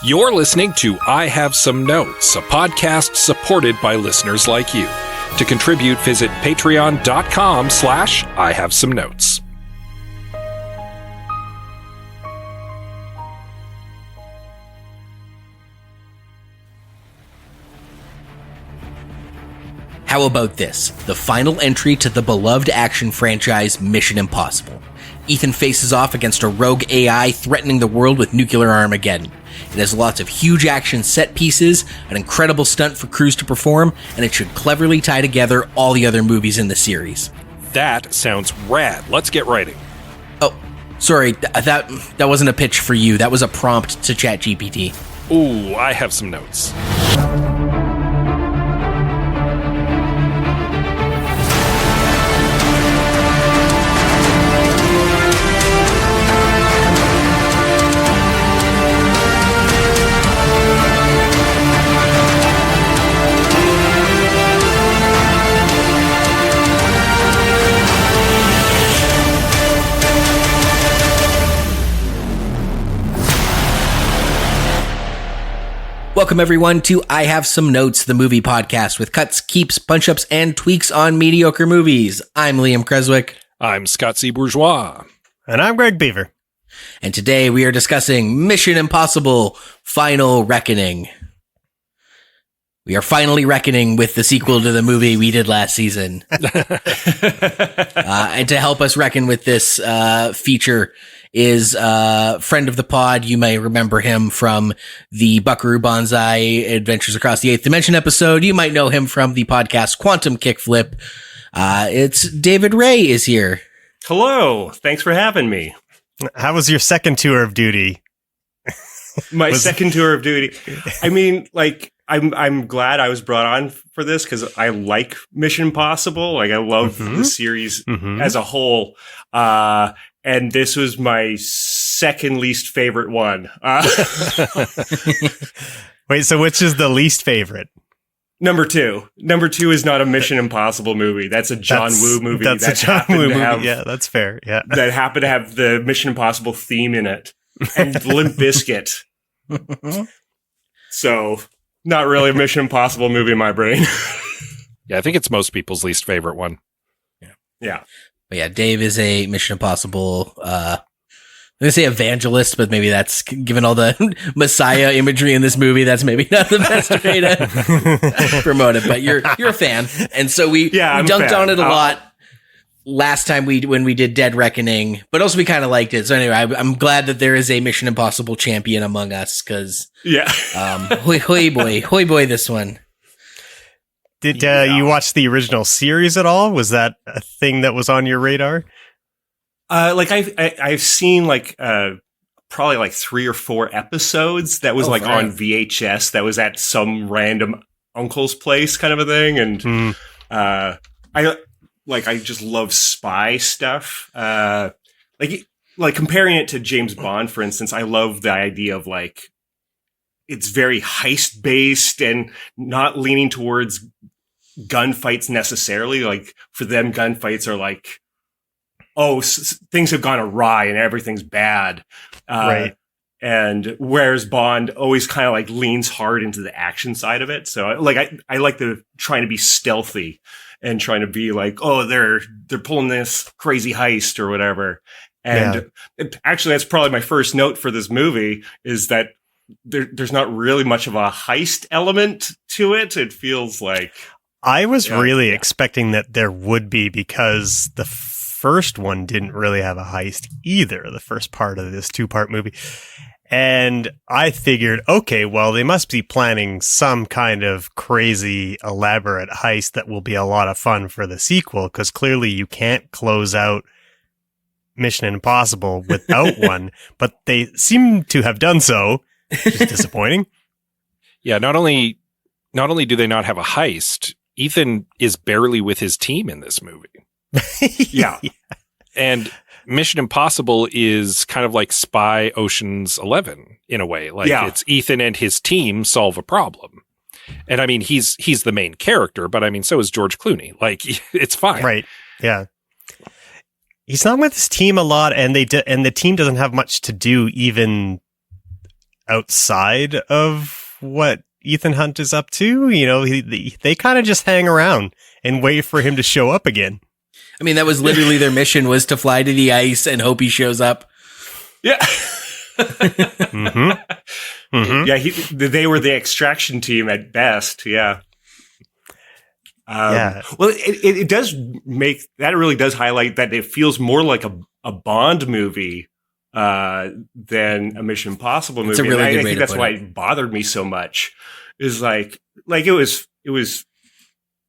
You're listening to I Have Some Notes, a podcast supported by listeners like you. To contribute, visit patreon.com/I Have Some Notes. How about this? The final entry to the beloved action franchise Mission Impossible. Ethan faces off against a rogue AI threatening the world with nuclear Armageddon. It has lots of huge action set pieces, an incredible stunt for crews to perform, and it should cleverly tie together all the other movies in the series. That sounds rad. Let's get writing. Oh, sorry, that wasn't a pitch for you. That was a prompt to ChatGPT. Ooh, I have some notes. Welcome everyone to I Have Some Notes, the movie podcast with cuts, keeps, punch-ups, and tweaks on mediocre movies. I'm Liam Creswick. I'm Scott C. Bourgeois. And I'm Greg Beaver. And today we are discussing Mission Impossible Final Reckoning. We are finally reckoning with the sequel to the movie we did last season. And to help us reckon with this feature is a friend of the pod. You may remember him from the Buckaroo Banzai Adventures Across the Eighth Dimension episode. You might know him from the podcast Quantum Kickflip. It's David Ray is here. Hello. Thanks for having me. How was your second tour of duty? My second tour of duty. I mean, like, I'm glad I was brought on for this because I like Mission Impossible. Like, I love the series as a whole. And this was my second least favorite one. Wait, so which is the least favorite? Number two. Number two is not a Mission Impossible movie. That's a John Woo movie. That's a John Woo movie. Yeah, that's fair. Yeah. That happened to have the Mission Impossible theme in it. And Limp Bizkit. So, not really a Mission Impossible movie in my brain. Yeah, I think it's most people's least favorite one. Yeah. But yeah, Dave is a Mission Impossible, I'm going to say evangelist, but maybe that's, given all the Messiah imagery in this movie, that's maybe not the best way to promote it, but you're a fan. And so we dunked on it a lot last time when we did Dead Reckoning, but also we kind of liked it. So anyway, I'm glad that there is a Mission Impossible champion among us, because, hoy boy, this one. Did you watch the original series at all? Was that a thing that was on your radar? Like I've seen like probably like 3 or 4 episodes that was on VHS that was at some random uncle's place kind of a thing, and I just love spy stuff. Like comparing it to James Bond, for instance, I love the idea of like it's very heist based and not leaning towards gunfights necessarily. Like for them, gunfights are like, things have gone awry and everything's bad. Right. And whereas Bond always kind of like leans hard into the action side of it. So like, I like the trying to be stealthy and trying to be like, they're pulling this crazy heist or whatever. And actually that's probably my first note for this movie is that there's not really much of a heist element to it. It feels like I was really expecting that there would be, because the first one didn't really have a heist either, the first part of this 2-part movie. And I figured, okay, well, they must be planning some kind of crazy, elaborate heist that will be a lot of fun for the sequel, because clearly you can't close out Mission Impossible without one, but they seem to have done so. Which is disappointing. Yeah, not only do they not have a heist, Ethan is barely with his team in this movie. Yeah. And Mission Impossible is kind of like Spy Ocean's 11 in a way. Like it's Ethan and his team solve a problem. And I mean, he's the main character, but I mean, so is George Clooney. Like, it's fine. Right. Yeah. He's not with his team a lot, and the team doesn't have much to do even outside of what Ethan Hunt is up to. You know, they kind of just hang around and wait for him to show up again. I mean, that was literally their mission, was to fly to the ice and hope he shows up. Yeah. Mm-hmm. Mm-hmm. Yeah, they were the extraction team at best. Yeah. Well, it does make that really does highlight that it feels more like a Bond movie than a Mission Impossible movie. It's a really good I way think to that's put why it. it bothered me so much. Is like it was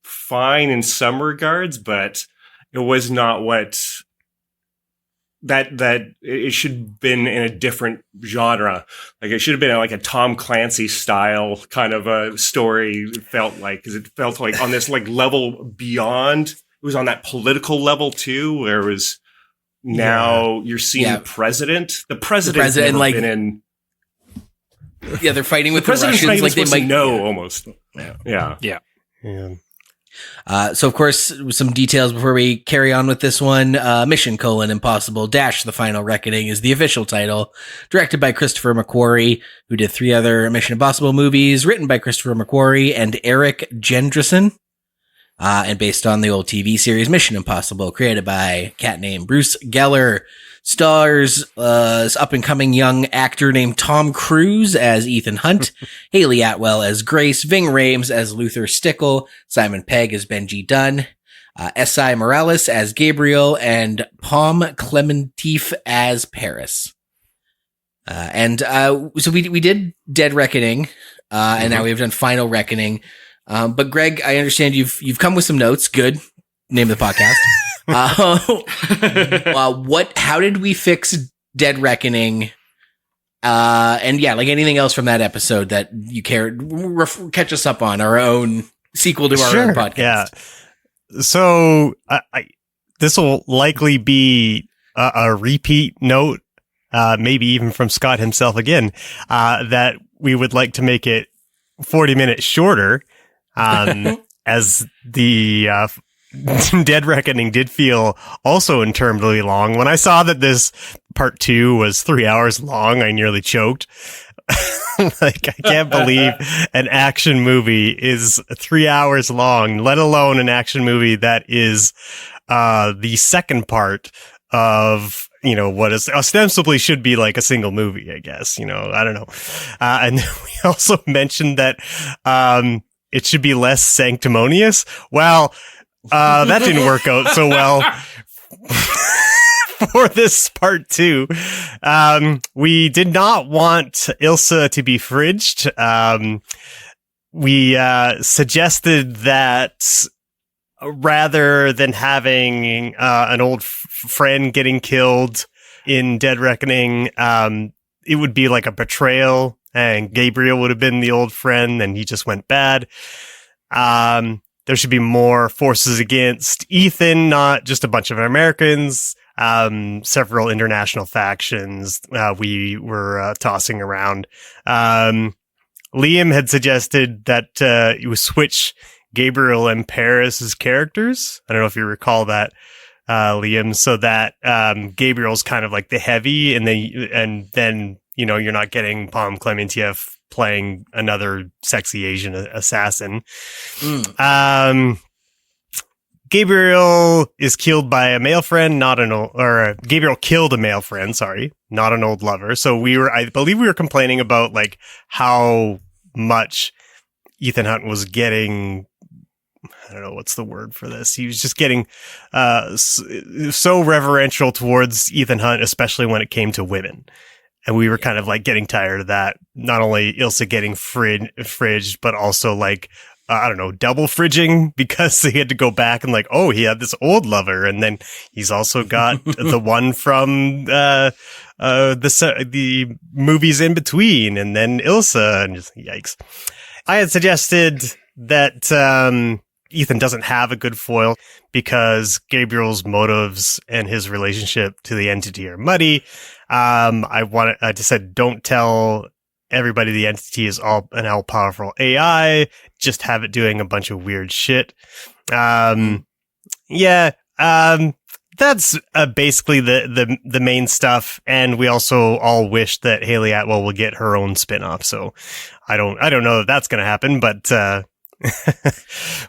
fine in some regards, but it was not what that it should have been in a different genre. Like it should have been like a Tom Clancy style kind of a story. It felt like, because it felt like on this like level beyond. It was on that political level too, where it was now you're seeing the president. The president's never like, been in. Yeah, they're fighting with the president's Russians. Like they might know almost. Yeah. So, of course, some details before we carry on with this one. Mission: Impossible - The Final Reckoning is the official title. Directed by Christopher McQuarrie, who did 3 other Mission Impossible movies. Written by Christopher McQuarrie and Eric Jendresen. And based on the old TV series Mission Impossible, created by a cat named Bruce Geller. Stars up-and-coming young actor named Tom Cruise as Ethan Hunt, Haley Atwell as Grace, Ving Rhames as Luther Stickle, Simon Pegg as Benji Dunn, S.I. Morales as Gabriel, and Palm Clementif as Paris. So we did Dead Reckoning, and now we've done Final Reckoning. But Greg, I understand you've come with some notes. Good. Name of the podcast. How did we fix Dead Reckoning? And yeah, like anything else from that episode that you care, catch us up on our own sequel to our own podcast. Yeah. So this will likely be a repeat note, maybe even from Scott himself again, that we would like to make it 40 minutes shorter, as the, Dead Reckoning did feel also interminably long. When I saw that this part 2 was 3 hours long, I nearly choked. Like, I can't believe an action movie is 3 hours long, let alone an action movie that is the second part of, you know, what is ostensibly should be like a single movie, I guess. You know, I don't know. And we also mentioned that it should be less sanctimonious. Well, that didn't work out so well for this part 2. We did not want Ilsa to be fridged. We suggested that rather than having an old friend getting killed in Dead Reckoning, it would be like a betrayal, and Gabriel would have been the old friend, and he just went bad. There should be more forces against Ethan, not just a bunch of Americans. Several international factions we were tossing around. Liam had suggested that you switch Gabriel and Paris' characters. I don't know if you recall that, Liam, so that Gabriel's kind of like the heavy, and then you know, you're not getting Palm Clementieff playing another sexy Asian assassin. Gabriel is killed by a male friend, Gabriel killed a male friend, sorry, not an old lover. So I believe we were complaining about like how much Ethan Hunt was getting. I don't know what's the word for this. He was just getting so reverential towards Ethan Hunt, especially when it came to women. And we were kind of like getting tired of that. Not only Ilsa getting fridged, but also like, I don't know, double fridging, because he had to go back and like, oh, he had this old lover. And then he's also got the one from the movies in between, and then Ilsa, and just yikes. I had suggested that Ethan doesn't have a good foil because Gabriel's motives and his relationship to the entity are muddy. I just said, don't tell everybody the entity is an all-powerful AI. Just have it doing a bunch of weird shit. That that's basically the main stuff. And we also all wish that Haley Atwell will get her own spinoff. So I don't know if that's going to happen, but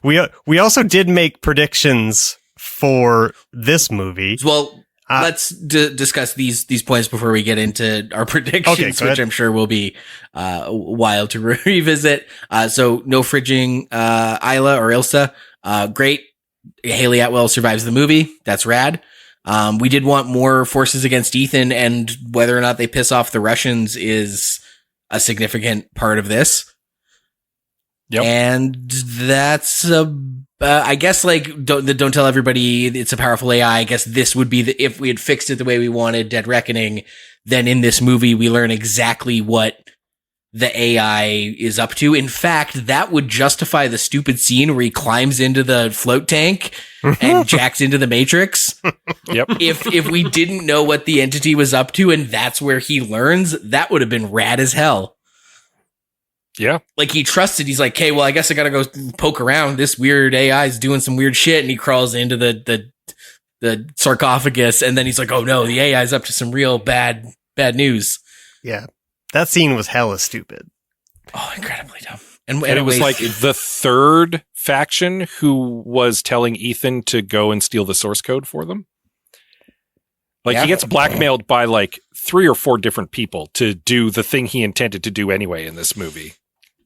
we also did make predictions for this movie. Well, let's discuss these points before we get into our predictions, which I'm sure will be wild to revisit. So no fridging Isla or Ilsa. Great. Haley Atwell survives the movie. That's rad. We did want more forces against Ethan, and whether or not they piss off the Russians is a significant part of this. Yep. And that's I guess, like, don't tell everybody it's a powerful AI. I guess this would be if we had fixed it the way we wanted, Dead Reckoning, then in this movie we learn exactly what the AI is up to. In fact, that would justify the stupid scene where he climbs into the float tank and jacks into the Matrix. Yep. If we didn't know what the entity was up to and that's where he learns, that would have been rad as hell. Yeah. Like, he trusted, he's like, okay, well, I guess I gotta go poke around. This weird AI is doing some weird shit, and he crawls into the sarcophagus, and then he's like, oh no, the AI is up to some real bad news. Yeah. That scene was hella stupid. Oh, incredibly dumb. And it was like the third faction who was telling Ethan to go and steal the source code for them. Like, he gets blackmailed by like 3 or 4 different people to do the thing he intended to do anyway in this movie.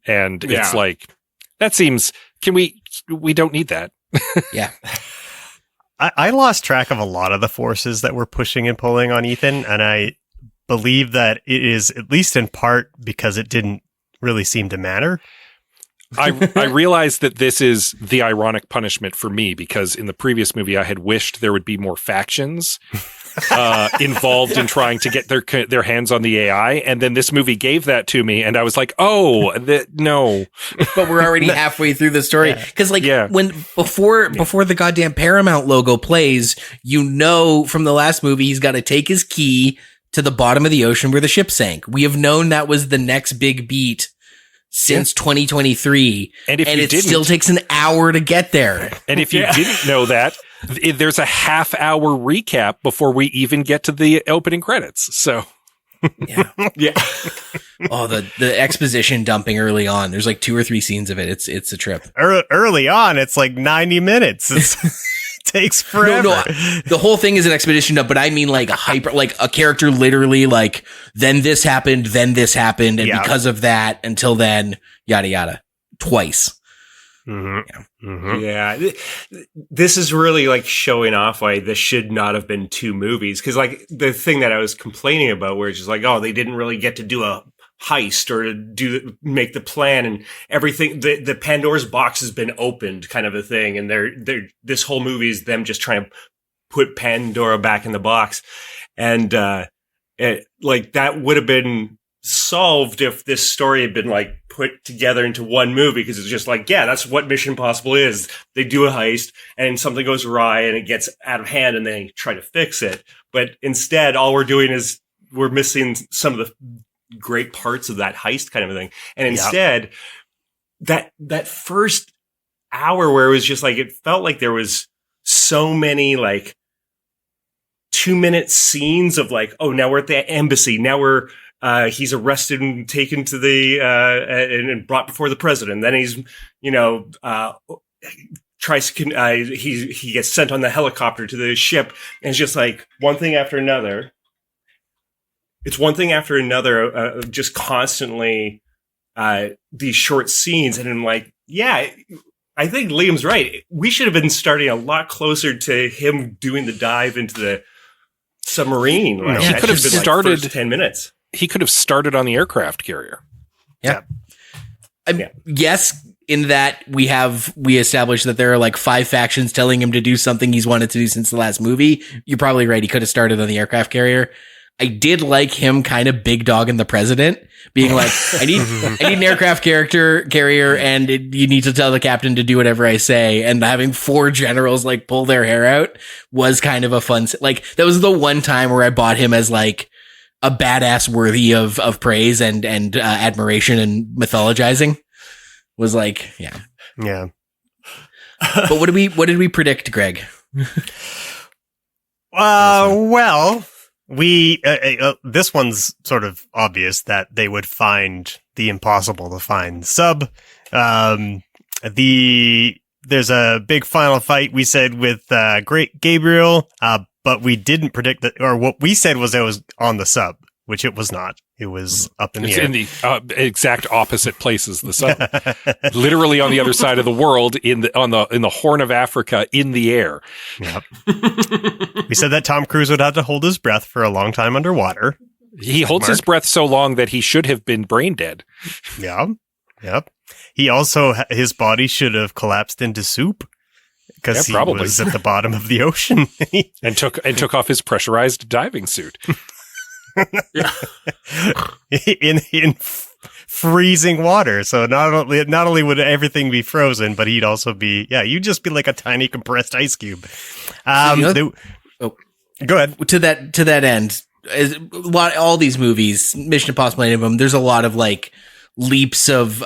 And it's like, that seems, we don't need that. Yeah. I lost track of a lot of the forces that were pushing and pulling on Ethan, and I believe that it is at least in part because it didn't really seem to matter. I realized that this is the ironic punishment for me, because in the previous movie I had wished there would be more factions involved in trying to get their hands on the AI, and then this movie gave that to me, and I was like, oh, no. But we're already halfway through the story, because when before the goddamn Paramount logo plays, you know from the last movie he's got to take his key to the bottom of the ocean where the ship sank. We have known that was the next big beat since 2023, and it still takes an hour to get there. And if you didn't know that, there's a half-hour recap before we even get to the opening credits. So, yeah. Oh, the exposition dumping early on. There's like 2 or 3 scenes of it. It's a trip. Early on, it's like 90 minutes. It takes forever. No, the whole thing is an expedition dump, but I mean like a character literally like, then this happened, and because of that, until then, yada yada, twice. Mm-hmm. Mm-hmm. Yeah, this is really like showing off why this should not have been 2 movies. Because like the thing that I was complaining about, where it's just like, oh, they didn't really get to do a heist or to make the plan and everything. The Pandora's box has been opened, kind of a thing, and this whole movie is them just trying to put Pandora back in the box, and like that would have been solved if this story had been like put together into one movie, because it's just like, yeah, that's what Mission Impossible is. They do a heist and something goes awry and it gets out of hand and they try to fix it. But instead, all we're doing is we're missing some of the great parts of that heist kind of a thing. And instead, that first hour where it was just like, it felt like there was so many like 2-minute scenes of like, oh, now we're at the embassy. Now we're he's arrested and taken to the and brought before the president. Then he's he gets sent on the helicopter to the ship, and it's just like one thing after another. It's one thing after another, just constantly these short scenes, and I'm like, yeah, I think Liam's right. We should have been starting a lot closer to him doing the dive into the submarine. Like, he could have started like 10 minutes. He could have started on the aircraft carrier. Yeah. Yes, in that we established that there are like 5 factions telling him to do something he's wanted to do since the last movie. You're probably right. He could have started on the aircraft carrier. I did like him kind of big dogging the president, being like, I need an aircraft carrier, and you need to tell the captain to do whatever I say. And having 4 generals like pull their hair out was kind of a fun, like, that was the one time where I bought him as like a badass worthy of praise and admiration and mythologizing. Was like, yeah. But what did we predict, Greg? Well, this one's sort of obvious that they would find the impossible to find sub. There's a big final fight we said with Great Gabriel, but we didn't predict that, or what we said was it was on the sub, which it was not. It was up in the air. It's in the exact opposite place as the sun. Literally on the other side of the world, in the Horn of Africa, in the air. Yep. We said that Tom Cruise would have to hold his breath for a long time underwater. He holds his breath so long that he should have been brain dead. Yeah. Yep. He also, his body should have collapsed into soup because he was at the bottom of the ocean. and took off his pressurized diving suit. in freezing water. So not only would everything be frozen, but he'd also be, you'd just be like a tiny compressed ice cube. Go ahead. To that end, all these movies, Mission Impossible, any of them, there's a lot of like leaps of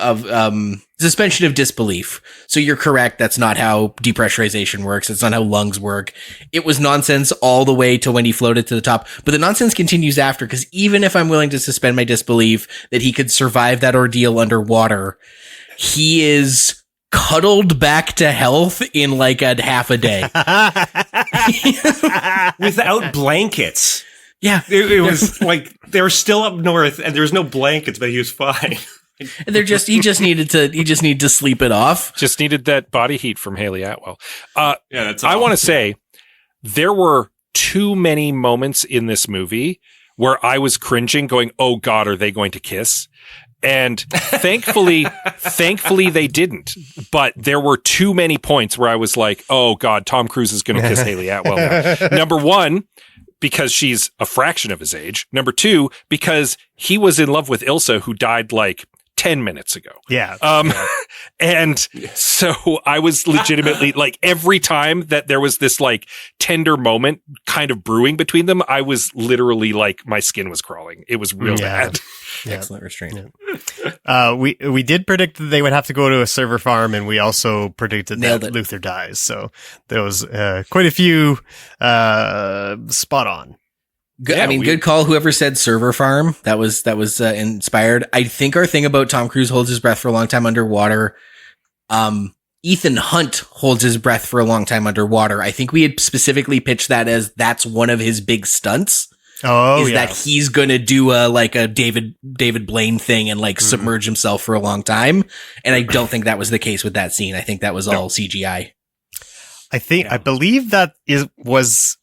suspension of disbelief. So you're correct. That's not how depressurization works. That's not how lungs work. It was nonsense all the way to when he floated to the top. But the nonsense continues after, because even if I'm willing to suspend my disbelief that he could survive that ordeal underwater, he is cuddled back to health in like a half a day. Without blankets. Yeah. It was like they were still up north and there was no blankets, but he was fine. And he just needed to sleep it off. Just needed that body heat from Haley Atwell. That's all. I want to say there were too many moments in this movie where I was cringing, going, "Oh God, are they going to kiss?" And thankfully they didn't. But there were too many points where I was like, "Oh God, Tom Cruise is going to kiss Haley Atwell now." Number one, because she's a fraction of his age. Number two, because he was in love with Ilsa, who died like 10 minutes ago. Yeah. And so I was legitimately like, every time that there was this like tender moment kind of brewing between them, I was literally like, my skin was crawling. It was real bad. Yeah. Excellent restraint. Yeah. We did predict that they would have to go to a server farm, and we also predicted that Luther dies. So there was quite a few spot on. Good, yeah, good call. Whoever said server farm, that was inspired. I think our thing about Tom Cruise holds his breath for a long time underwater. Ethan Hunt holds his breath for a long time underwater. I think we had specifically pitched that as that's one of his big stunts. That he's gonna do a David Blaine thing and like submerge himself for a long time. And I don't think that was the case with that scene. I think that was all CGI. I believe that was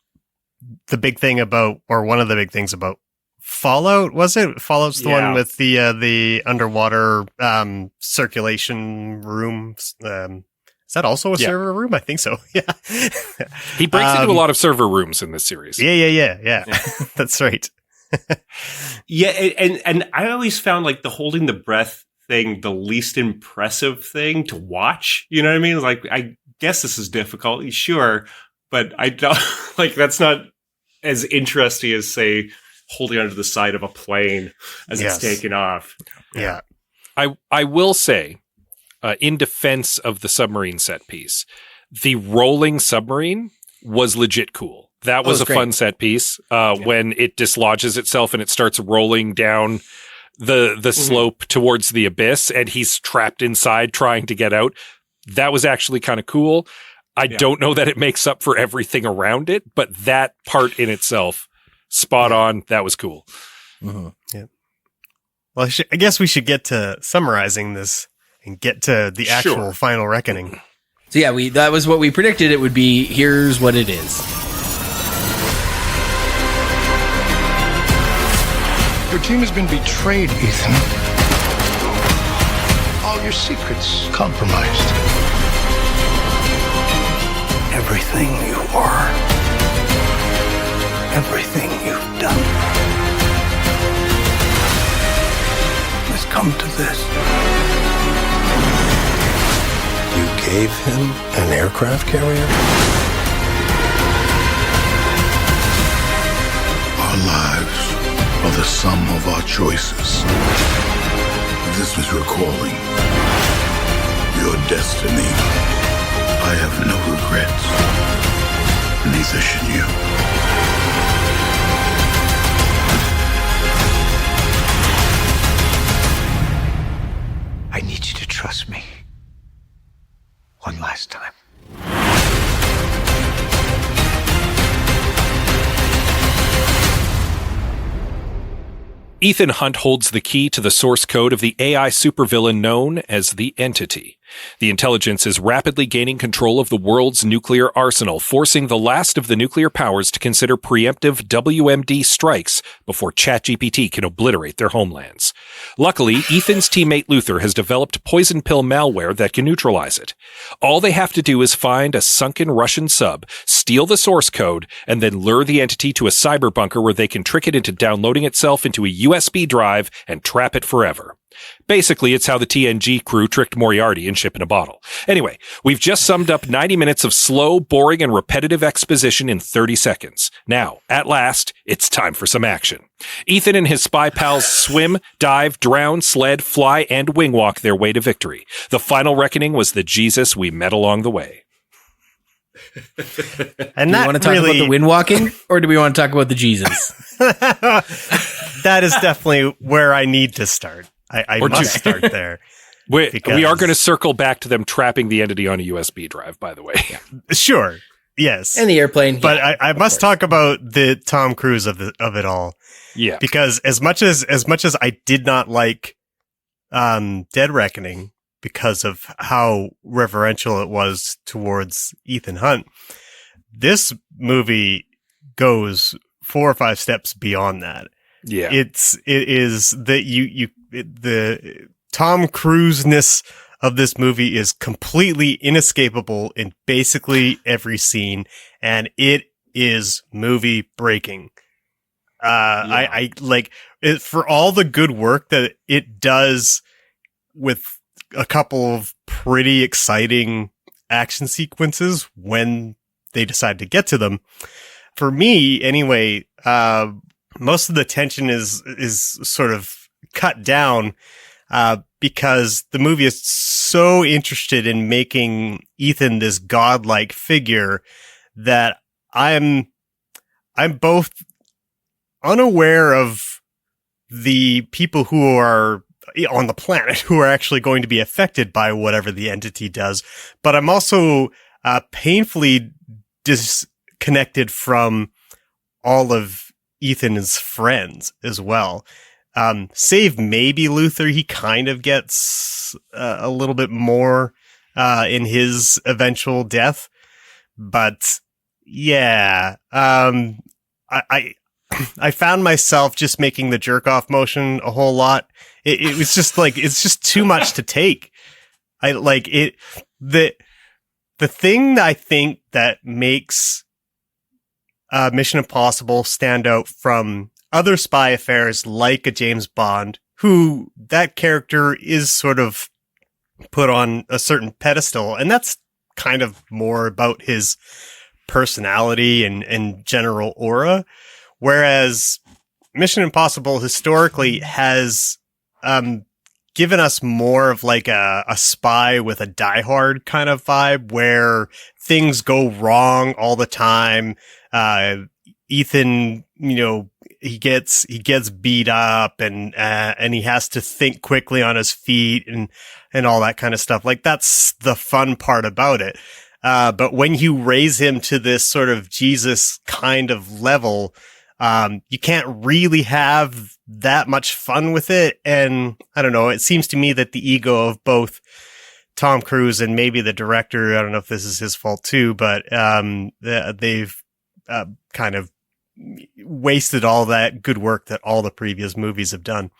the big thing about, or one of the big things about Fallout. Was it? Fallout's the one with the underwater circulation rooms. Is that also a server room? I think so. Yeah. He breaks into a lot of server rooms in this series. Yeah. That's right. Yeah. And I always found like the holding the breath thing the least impressive thing to watch. You know what I mean? Like, I guess this is difficult. Sure. But I don't like, that's not as interesting as, say, holding onto the side of a plane as it's taking off. Yeah. I will say, in defense of the submarine set piece, the rolling submarine was legit cool. That was a fun set piece. When it dislodges itself and it starts rolling down the slope towards the abyss and he's trapped inside trying to get out. That was actually kind of cool. I don't know that it makes up for everything around it, but that part in itself, spot on. That was cool. Mm-hmm. Yeah. Well, I guess we should get to summarizing this and get to the actual final reckoning. So yeah, that was what we predicted it would be. Here's what it is. Your team has been betrayed, Ethan. All your secrets compromised. Everything you are, everything you've done, has come to this. You gave him an aircraft carrier? Our lives are the sum of our choices. This was your calling, your destiny. I have no regrets. Neither should you. I need you to trust me. One last time. Ethan Hunt holds the key to the source code of the AI supervillain known as the Entity. The intelligence is rapidly gaining control of the world's nuclear arsenal, forcing the last of the nuclear powers to consider preemptive WMD strikes before ChatGPT can obliterate their homelands. Luckily, Ethan's teammate Luther has developed poison pill malware that can neutralize it. All they have to do is find a sunken Russian sub, steal the source code, and then lure the Entity to a cyber bunker where they can trick it into downloading itself into a USB drive and trap it forever. Basically, it's how the TNG crew tricked Moriarty in Ship in a Bottle. Anyway, we've just summed up 90 minutes of slow, boring, and repetitive exposition in 30 seconds. Now, at last, it's time for some action. Ethan and his spy pals swim, dive, drown, sled, fly, and wingwalk their way to victory. The final reckoning was the Jesus we met along the way. And do you want to talk about the wind walking, or do we want to talk about the Jesus? That is definitely where I need to start. I must start there. We are going to circle back to them trapping the Entity on a USB drive, by the way. Sure. Yes. And the airplane. But I must talk about the Tom Cruise of it all. Yeah. Because as much as I did not like Dead Reckoning because of how reverential it was towards Ethan Hunt, this movie goes 4 or 5 steps beyond that. Yeah. It is that the Tom Cruise-ness of this movie is completely inescapable in basically every scene, and it is movie breaking. I like it for all the good work that it does with a couple of pretty exciting action sequences when they decide to get to them. For me, anyway, most of the tension is sort of cut down because the movie is so interested in making Ethan this godlike figure that I'm both unaware of the people who are on the planet who are actually going to be affected by whatever the Entity does, but I'm also painfully disconnected from all of Ethan's friends as well. Save maybe Luther, he kind of gets a little bit more in his eventual death. But yeah, I found myself just making the jerk off motion a whole lot. It was just like, it's just too much to take. The thing that I think that makes Mission Impossible stand out from other spy affairs like a James Bond, who that character is sort of put on a certain pedestal, and that's kind of more about his personality and general aura, whereas Mission Impossible historically has given us more of like a spy with a diehard kind of vibe where things go wrong all the time. Ethan, he gets beat up and he has to think quickly on his feet and all that kind of stuff. Like, that's the fun part about it. But when you raise him to this sort of Jesus kind of level, you can't really have that much fun with it. And I don't know, it seems to me that the ego of both Tom Cruise and maybe the director, I don't know if this is his fault too, but they've kind of wasted all that good work that all the previous movies have done.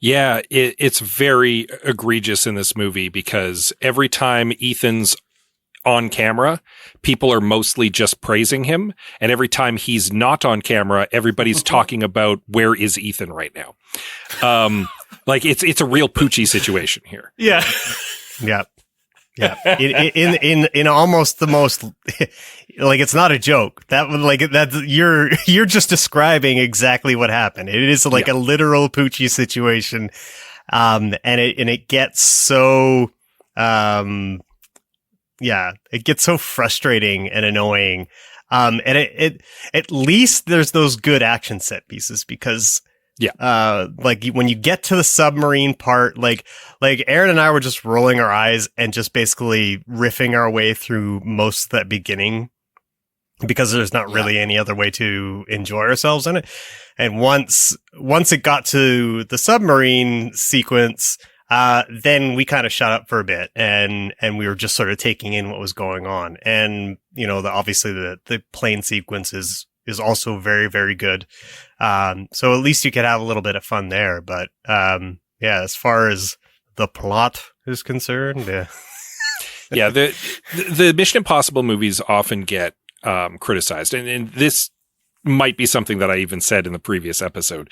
Yeah, it's very egregious in this movie because every time Ethan's on camera, people are mostly just praising him. And every time he's not on camera, everybody's talking about where is Ethan right now. Like it's a real Poochie situation here. Yeah. Yeah. Yeah. In almost the most, like, it's not a joke. You're just describing exactly what happened. It is like a literal Poochie situation. And it gets so, it gets so frustrating and annoying. And it at least there's those good action set pieces because Yeah. Like when you get to the submarine part, like Aaron and I were just rolling our eyes and just basically riffing our way through most of that beginning because there's not really any other way to enjoy ourselves in it. And once it got to the submarine sequence, then we kind of shut up for a bit and we were just sort of taking in what was going on. And, you know, obviously the plane sequence is also very, very good. So at least you could have a little bit of fun there. But, as far as the plot is concerned, yeah, the Mission Impossible movies often get criticized, and this might be something that I even said in the previous episode,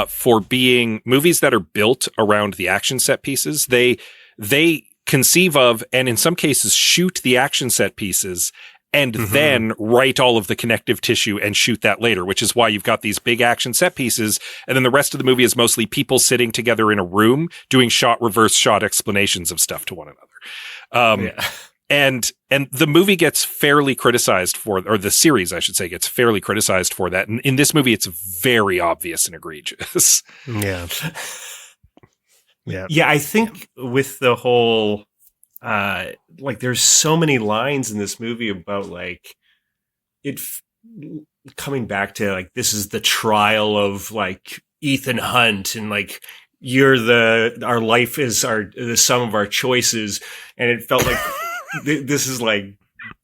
for being movies that are built around the action set pieces. They conceive of, and in some cases shoot the action set pieces and then write all of the connective tissue and shoot that later, which is why you've got these big action set pieces. And then the rest of the movie is mostly people sitting together in a room doing shot, reverse shot explanations of stuff to one another. And the movie gets fairly criticized for, or the series, I should say, gets fairly criticized for that. And in this movie, it's very obvious and egregious. Yeah. Yeah, I think with the whole, there's so many lines in this movie about, like, coming back to, like, this is the trial of, like, Ethan Hunt, and, like, our life is the sum of our choices. And it felt like this is like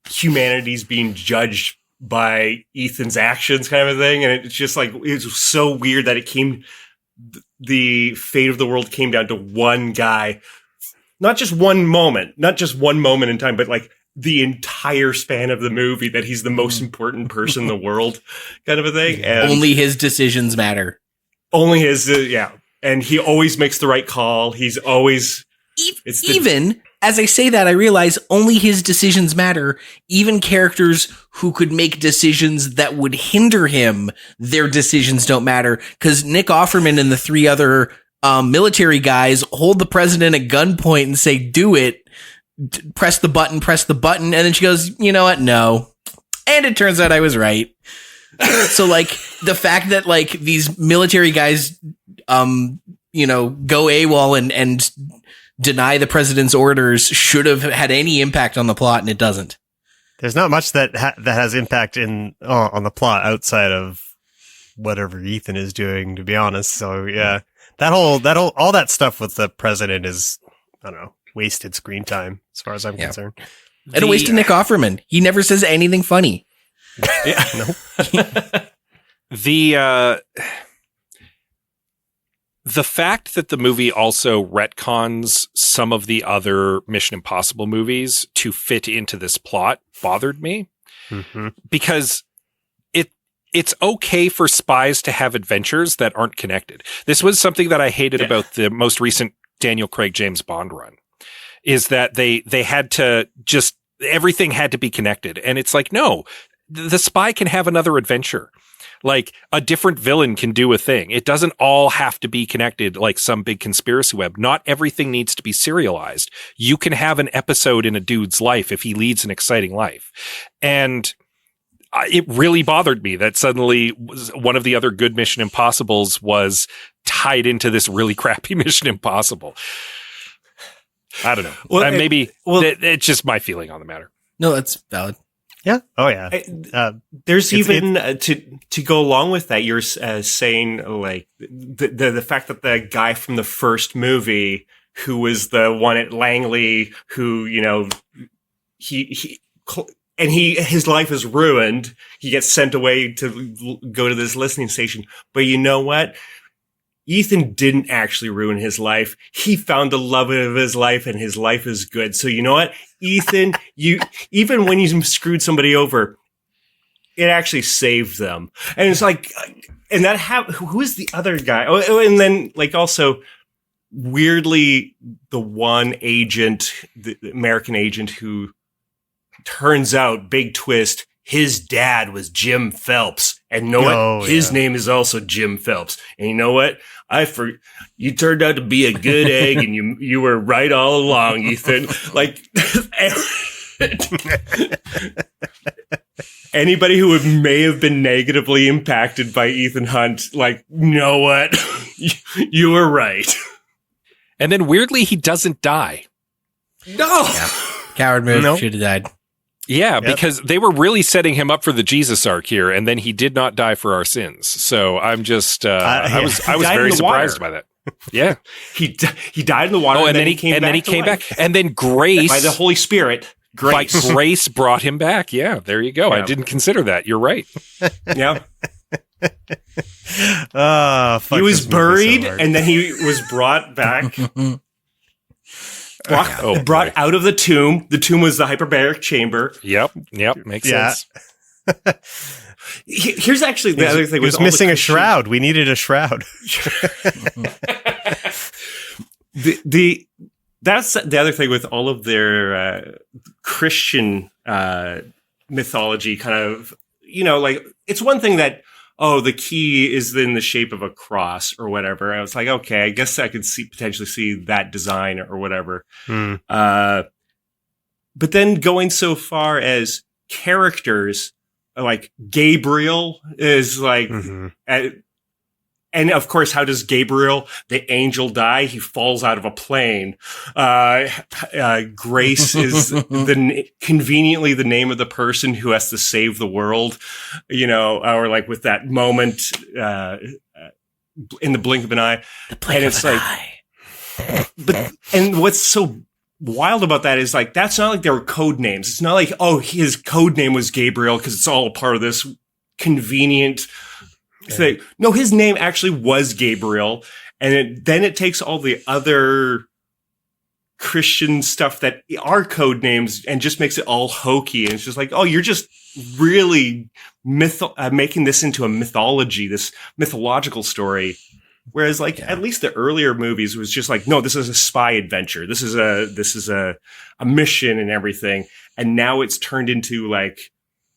humanity's being judged by Ethan's actions kind of a thing. And it's just like, it was so weird that the fate of the world came down to one guy, not just one moment in time, but like the entire span of the movie, that he's the most important person in the world kind of a thing. And only his decisions matter. Only his, and he always makes the right call. He's always, even as I say that, I realize only his decisions matter. Even characters who could make decisions that would hinder him, their decisions don't matter. Because Nick Offerman and the three other military guys hold the president at gunpoint and say, do it. Press the button. And then she goes, you know what? No. And it turns out I was right. So, like, the fact that, like, these military guys, go AWOL and deny the president's orders should have had any impact on the plot, and it doesn't. There's not much that has impact on the plot outside of whatever Ethan is doing, to be honest. So yeah, all that stuff with the president is, I don't know, wasted screen time as far as I'm concerned. And a waste of Nick Offerman. He never says anything funny. Yeah, no. The fact that the movie also retcons some of the other Mission Impossible movies to fit into this plot bothered me, because it's okay for spies to have adventures that aren't connected. This was something that I hated about the most recent Daniel Craig James Bond run, is that they had to just, everything had to be connected. And it's like, no, the spy can have another adventure. Like, a different villain can do a thing. It doesn't all have to be connected like some big conspiracy web. Not everything needs to be serialized. You can have an episode in a dude's life if he leads an exciting life. And it really bothered me that suddenly one of the other good Mission Impossibles was tied into this really crappy Mission Impossible. I don't know. Well, it's just my feeling on the matter. No, that's valid. Yeah. Oh, yeah. There's to go along with that. You're saying, like, the fact that the guy from the first movie, who was the one at Langley, who, you know, his life is ruined. He gets sent away to go to this listening station. But you know what? Ethan didn't actually ruin his life. He found the love of his life, and his life is good. So you know what, Ethan, even when you screwed somebody over, it actually saved them. And it's like, and who is the other guy? Oh, and then, like, also weirdly, the one agent, the American agent, who turns out, big twist, his dad was Jim Phelps. And you know what? His name is also Jim Phelps. And you know what? You turned out to be a good egg, and you were right all along, Ethan. Like, Anybody who may have been negatively impacted by Ethan Hunt, like, you know what? You were right. And then weirdly, he doesn't die. No. Yeah. Coward move. Nope. Should have died. Yeah, because they were really setting him up for the Jesus arc here, and then he did not die for our sins. So I'm just, I was very surprised by that. Yeah, he died in the water. Oh, and then he came back, and then Grace by the Holy Spirit. By Grace brought him back. Yeah, there you go. Yeah. I didn't consider that. You're right. Yeah. He was buried, and then he was brought back. Brought out of the tomb. The tomb was the hyperbaric chamber. Yep, makes sense. Here's actually the other thing. He was missing a shroud. We needed a shroud. That's the other thing with all of their Christian mythology kind of, like, it's one thing that, the key is in the shape of a cross or whatever. I was like, okay, I guess I could potentially see that design or whatever. But then going so far as characters, like Gabriel is like, and of course, how does Gabriel, the angel, die? He falls out of a plane. Grace is conveniently the name of the person who has to save the world, or like with that moment in the blink of an eye. And it's like, and what's so wild about that is, like, that's not like there were code names. It's not like, his code name was Gabriel because it's all a part of this convenient thing. No, his name actually was Gabriel, and then it takes all the other Christian stuff that are code names and just makes it all hokey. And it's just like, you're just really making this into a mythology, this mythological story. Whereas, like, at least the earlier movies was just like, no, this is a spy adventure. This is a mission and everything. And now it's turned into, like,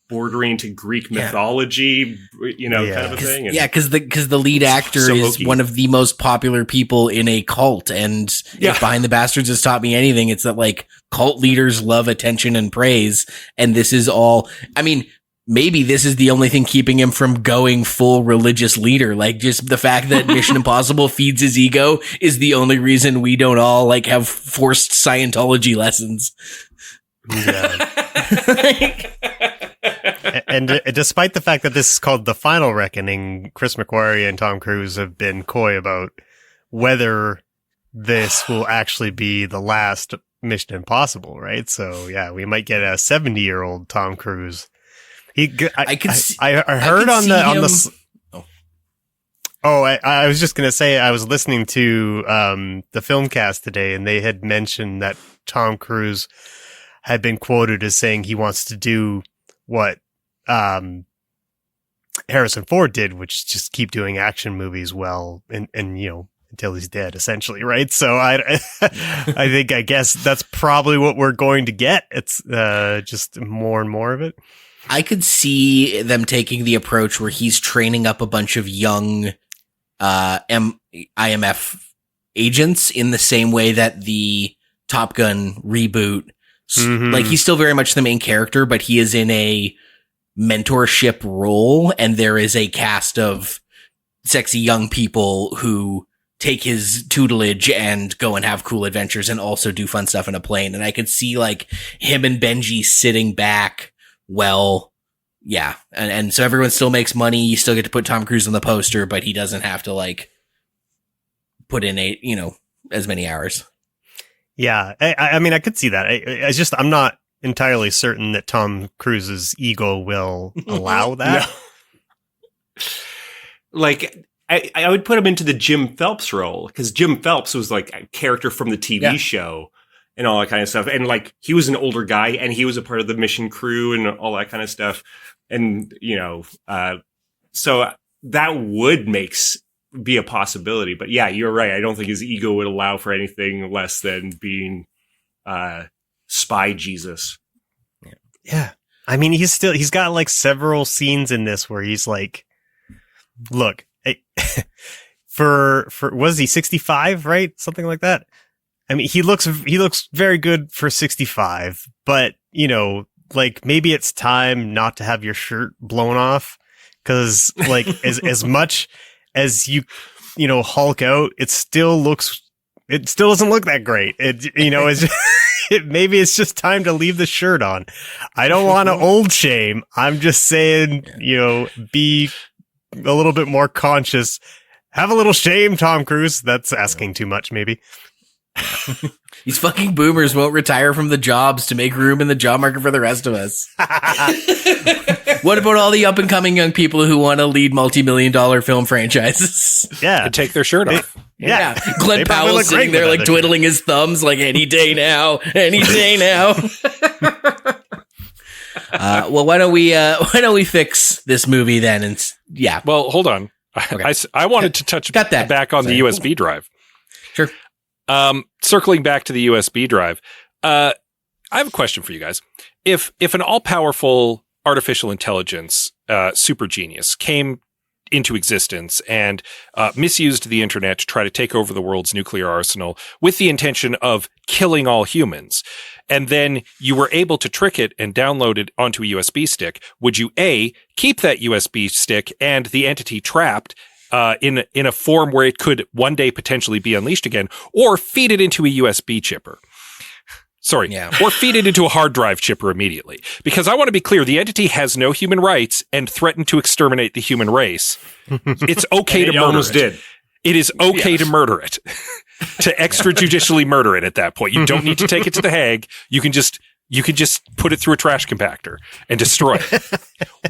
bordering to Greek mythology, kind of a thing. And because the lead actor is hokey. One of the most popular people in a cult, and if Behind the Bastards has taught me anything, it's that, like, cult leaders love attention and praise, and this is all. I mean, maybe this is the only thing keeping him from going full religious leader. Like, just the fact that Mission Impossible feeds his ego is the only reason we don't all, like, have forced Scientology lessons. Yeah. And despite the fact that this is called The Final Reckoning, Chris McQuarrie and Tom Cruise have been coy about whether this will actually be the last Mission Impossible, right? So, yeah, we might get a 70-year-old Tom Cruise. I heard on the I was just going to say, I was listening to the Filmcast today, and they had mentioned that Tom Cruise had been quoted as saying he wants to do what Harrison Ford did, which just keep doing action movies well and until he's dead, essentially, right? So I guess that's probably what we're going to get. It's just more and more of it. I could see them taking the approach where he's training up a bunch of young IMF agents in the same way that the Top Gun reboot. Like, he's still very much the main character, but he is in a mentorship role, and there is a cast of sexy young people who take his tutelage and go and have cool adventures and also do fun stuff in a plane. And I could see, like, him and Benji sitting back. And so everyone still makes money. You still get to put Tom Cruise on the poster, but he doesn't have to, like, put in as many hours. Yeah, I mean, I could see that. I'm not entirely certain that Tom Cruise's ego will allow that. No. Like, I would put him into the Jim Phelps role, because Jim Phelps was, like, a character from the TV show and all that kind of stuff. And, like, he was an older guy, and he was a part of the mission crew and all that kind of stuff. And, so that would be a possibility. But yeah, you're right. I don't think his ego would allow for anything less than being spy Jesus. Yeah. I mean, he's got, like, several scenes in this where he's like, look, for was he 65, right? Something like that. I mean, he looks very good for 65, but you know, like maybe it's time not to have your shirt blown off, because like as much as you know, Hulk out, it still doesn't look that great. It, you know, it's maybe it's just time to leave the shirt on. I don't want to old shame. I'm just saying, you know, be a little bit more conscious. Have a little shame, Tom Cruise. That's asking too much, maybe. These fucking boomers won't retire from the jobs to make room in the job market for the rest of us. What about all the up-and-coming young people who want to lead multi-million-dollar film franchises? Yeah. To take their shirt off. Yeah. Glenn Powell's sitting there like twiddling his thumbs like any day now. Any day now. Well, why don't we fix this movie then? And yeah. Well, hold on. Okay. I wanted to touch back on the USB drive. Sure. Circling back to the USB drive, I have a question for you guys. If an all-powerful artificial intelligence super genius came into existence and misused the internet to try to take over the world's nuclear arsenal with the intention of killing all humans, and then you were able to trick it and download it onto a USB stick, would you A, keep that USB stick and the entity trapped in a form where it could one day potentially be unleashed again, or feed it into a USB chipper? Or feed it into a hard drive chipper immediately. Because I want to be clear, the entity has no human rights and threatened to exterminate the human race. It's okay to murder it. It is okay to murder it. To extrajudicially murder it at that point. You don't need to take it to the Hague. You can just put it through a trash compactor and destroy it.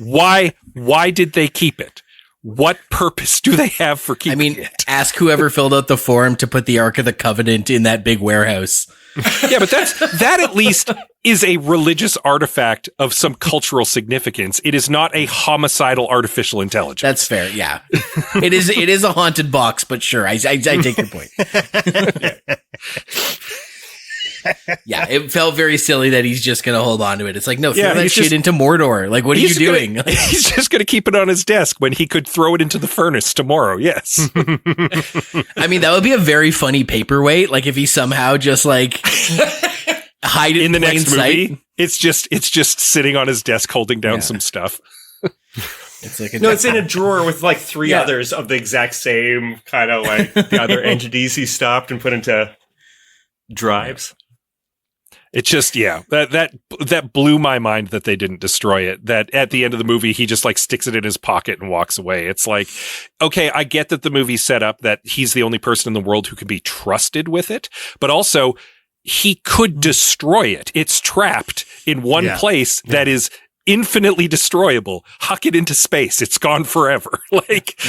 Why did they keep it? What purpose do they have for keeping it? Ask whoever filled out the form to put the Ark of the Covenant in that big warehouse. Yeah, but that at least is a religious artifact of some cultural significance. It is not a homicidal artificial intelligence. That's fair. Yeah, it is a haunted box, but sure, I take your point. Yeah, it felt very silly that he's just going to hold on to it. It's like, no, throw that shit into Mordor. Like, what are you doing? He's just going to keep it on his desk when he could throw it into the furnace tomorrow. Yes. I mean, that would be a very funny paperweight. Like if he somehow just like hide it in the next movie. It's just sitting on his desk holding down some stuff. It's in a drawer with like three others of the exact same kind of like the other entities he stopped and put into drives. It's just, that blew my mind that they didn't destroy it. That at the end of the movie, he just like sticks it in his pocket and walks away. It's like, okay, I get that the movie's set up that he's the only person in the world who can be trusted with it, but also he could destroy it. It's trapped in one place that is infinitely destroyable. Huck it into space. It's gone forever. Like,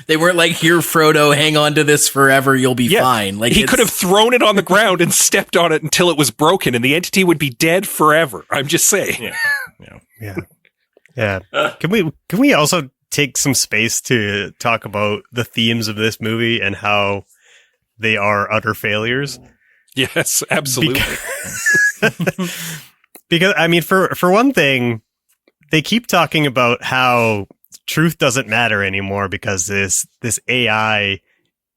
they weren't like, here, Frodo, hang on to this forever. You'll be fine. Like he could have thrown it on the ground and stepped on it until it was broken and the entity would be dead forever. I'm just saying. Yeah. Can we also take some space to talk about the themes of this movie and how they are utter failures? Yes, absolutely. Because I mean, for one thing, they keep talking about how truth doesn't matter anymore because this AI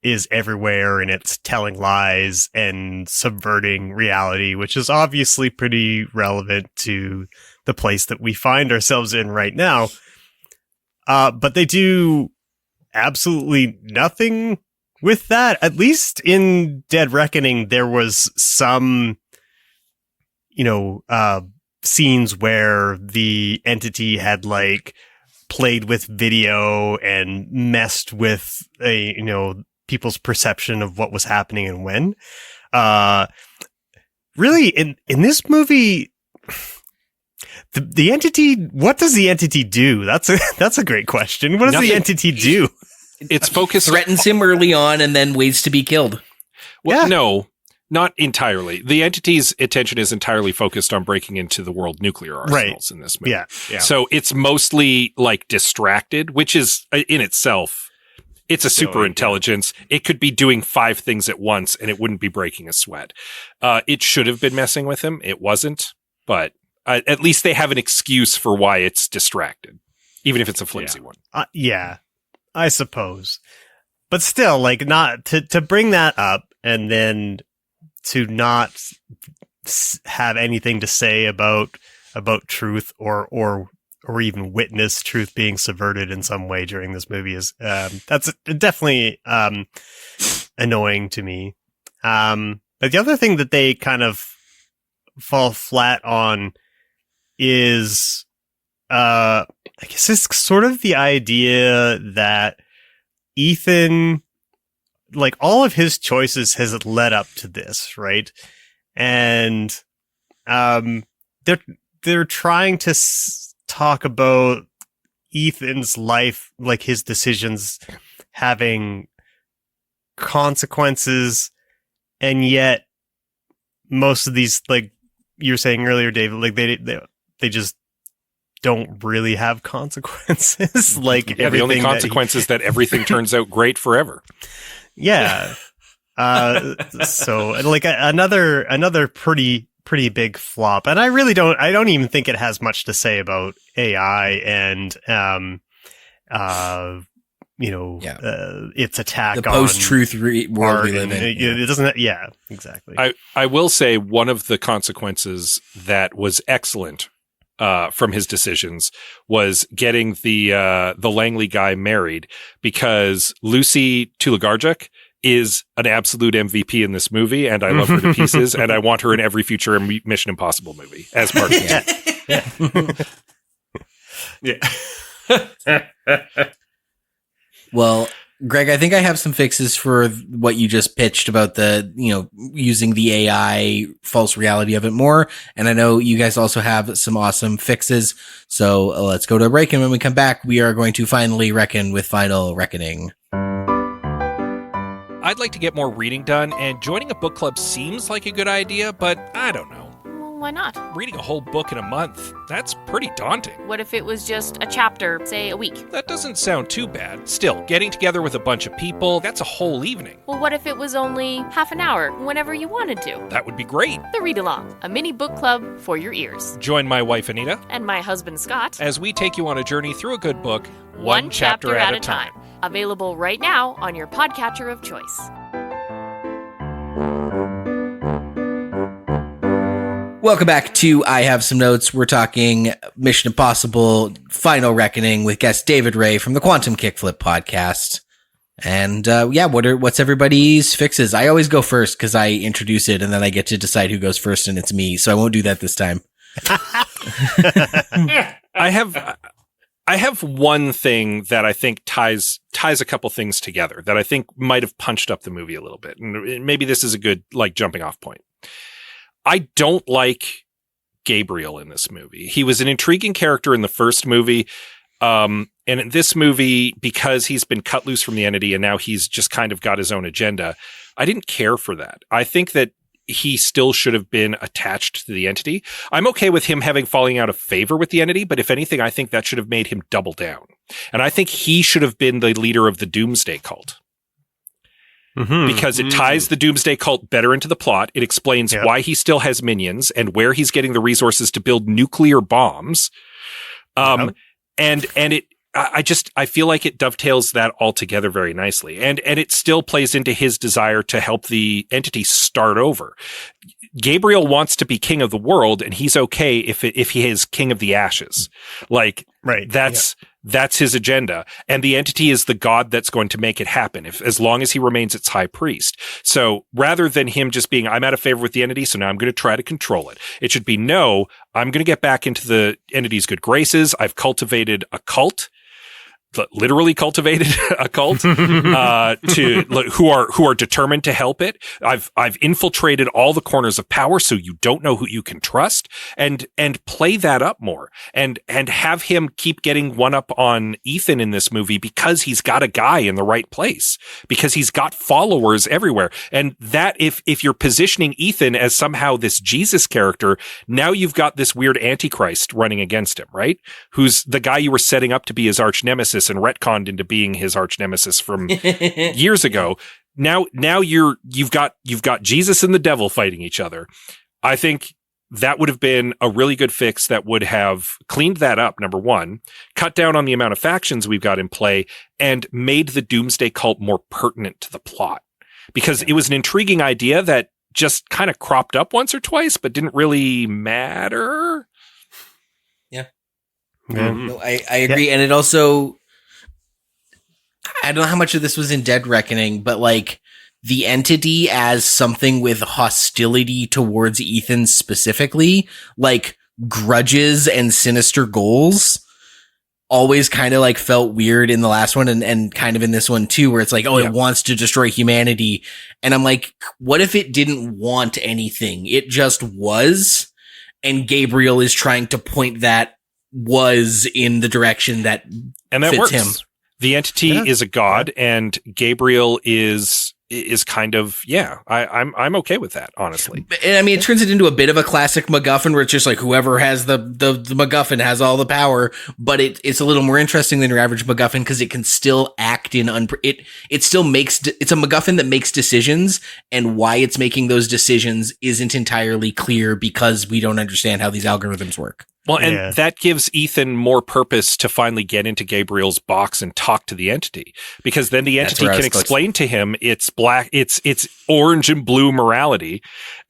is everywhere and it's telling lies and subverting reality, which is obviously pretty relevant to the place that we find ourselves in right now. But they do absolutely nothing with that. At least in Dead Reckoning, there was some, scenes where the entity had like played with video and messed with people's perception of what was happening and when. Really, in this movie, the entity. What does the entity do? That's a great question. What does the entity do? It's focused. Threatens him early on and then waits to be killed. Well, no. Not entirely. The entity's attention is entirely focused on breaking into the world nuclear arsenals in this movie. Yeah. So it's mostly like distracted, which is in itself, it's a super intelligence. It could be doing 5 things at once and it wouldn't be breaking a sweat. It should have been messing with him. It wasn't, but at least they have an excuse for why it's distracted, even if it's a flimsy one. I suppose. But still, like, not to bring that up and then to not have anything to say about truth or even witness truth being subverted in some way during this movie is that's definitely annoying to me. But the other thing that they kind of fall flat on is I guess it's sort of the idea that Ethan, like, all of his choices has led up to this, right? And they're trying to talk about Ethan's life, like his decisions having consequences, and yet most of these, like you were saying earlier, David, like they just don't really have consequences. Like, the only consequence is that everything turns out great forever. Yeah. So like another pretty big flop. And I don't even think it has much to say about AI and, its attack the on post-truth world we live in. It doesn't. Yeah, exactly. I will say one of the consequences that was excellent from his decisions was getting the Langley guy married, because Lucy Tulagarjuk is an absolute MVP in this movie, and I love her to pieces, and I want her in every future Mission Impossible movie as part of it. Yeah. Well, Greg, I think I have some fixes for what you just pitched about the, using the AI false reality of it more. And I know you guys also have some awesome fixes. So let's go to a break. And when we come back, we are going to finally reckon with Final Reckoning. I'd like to get more reading done, and joining a book club seems like a good idea, but I don't know. Why not? Reading a whole book in a month, that's pretty daunting. What if it was just a chapter, say a week? That doesn't sound too bad. Still, getting together with a bunch of people, that's a whole evening. Well, what if it was only half an hour, whenever you wanted to? That would be great. The Read Along, a mini book club for your ears. Join my wife, Anita, and my husband, Scott, as we take you on a journey through a good book, one chapter at a time. Available right now on your podcatcher of choice. Welcome back to I Have Some Notes. We're talking Mission Impossible Final Reckoning with guest David Ray from the Quantum Kickflip podcast. And what's everybody's fixes? I always go first because I introduce it and then I get to decide who goes first, and it's me. So I won't do that this time. I have one thing that I think ties a couple things together that I think might have punched up the movie a little bit. And maybe this is a good jumping off point. I don't like Gabriel in this movie. He was an intriguing character in the first movie. And in this movie, because he's been cut loose from the entity and now he's just kind of got his own agenda, I didn't care for that. I think that he still should have been attached to the entity. I'm okay with him falling out of favor with the entity, but if anything, I think that should have made him double down. And I think he should have been the leader of the Doomsday Cult. Because it ties the Doomsday Cult better into the plot. It explains why he still has minions and where he's getting the resources to build nuclear bombs. And I feel like it dovetails that all together very nicely. And it still plays into his desire to help the entity start over. Gabriel wants to be king of the world, and he's okay if he is king of the ashes. That's his agenda. And the entity is the god that's going to make it happen, as long as he remains its high priest. So rather than him just being, I'm out of favor with the entity, so now I'm going to try to control it. It should be, no, I'm going to get back into the entity's good graces. I've cultivated a cult. Literally cultivated a cult who are determined to help it. I've infiltrated all the corners of power, so you don't know who you can trust, and play that up more, and have him keep getting one up on Ethan in this movie because he's got a guy in the right place, because he's got followers everywhere. And that if you're positioning Ethan as somehow this Jesus character, now you've got this weird antichrist running against him, right? Who's the guy you were setting up to be his arch nemesis and retconned into being his arch nemesis from years ago. Now you've got Jesus and the devil fighting each other. I think that would have been a really good fix that would have cleaned that up, number one, cut down on the amount of factions we've got in play, and made the Doomsday Cult more pertinent to the plot. Because it was an intriguing idea that just kind of cropped up once or twice, but didn't really matter. Yeah. Mm-hmm. No, I agree. And it also, I don't know how much of this was in Dead Reckoning, but like the entity as something with hostility towards Ethan specifically, like grudges and sinister goals, always kind of like felt weird in the last one and kind of in this one too, where it's like, it wants to destroy humanity. And I'm like, what if it didn't want anything? It just was. And Gabriel is trying to point that was in the direction that fits works. him. The entity is a god, and Gabriel is kind of, I'm okay with that, honestly. I mean, it turns it into a bit of a classic MacGuffin where it's just like whoever has the MacGuffin has all the power, but it's a little more interesting than your average MacGuffin because it can still act in it still makes it's a MacGuffin that makes decisions, and why it's making those decisions isn't entirely clear because we don't understand how these algorithms work. Well, and that gives Ethan more purpose to finally get into Gabriel's box and talk to the entity, because then the entity can explain to him it's black, it's orange and blue morality,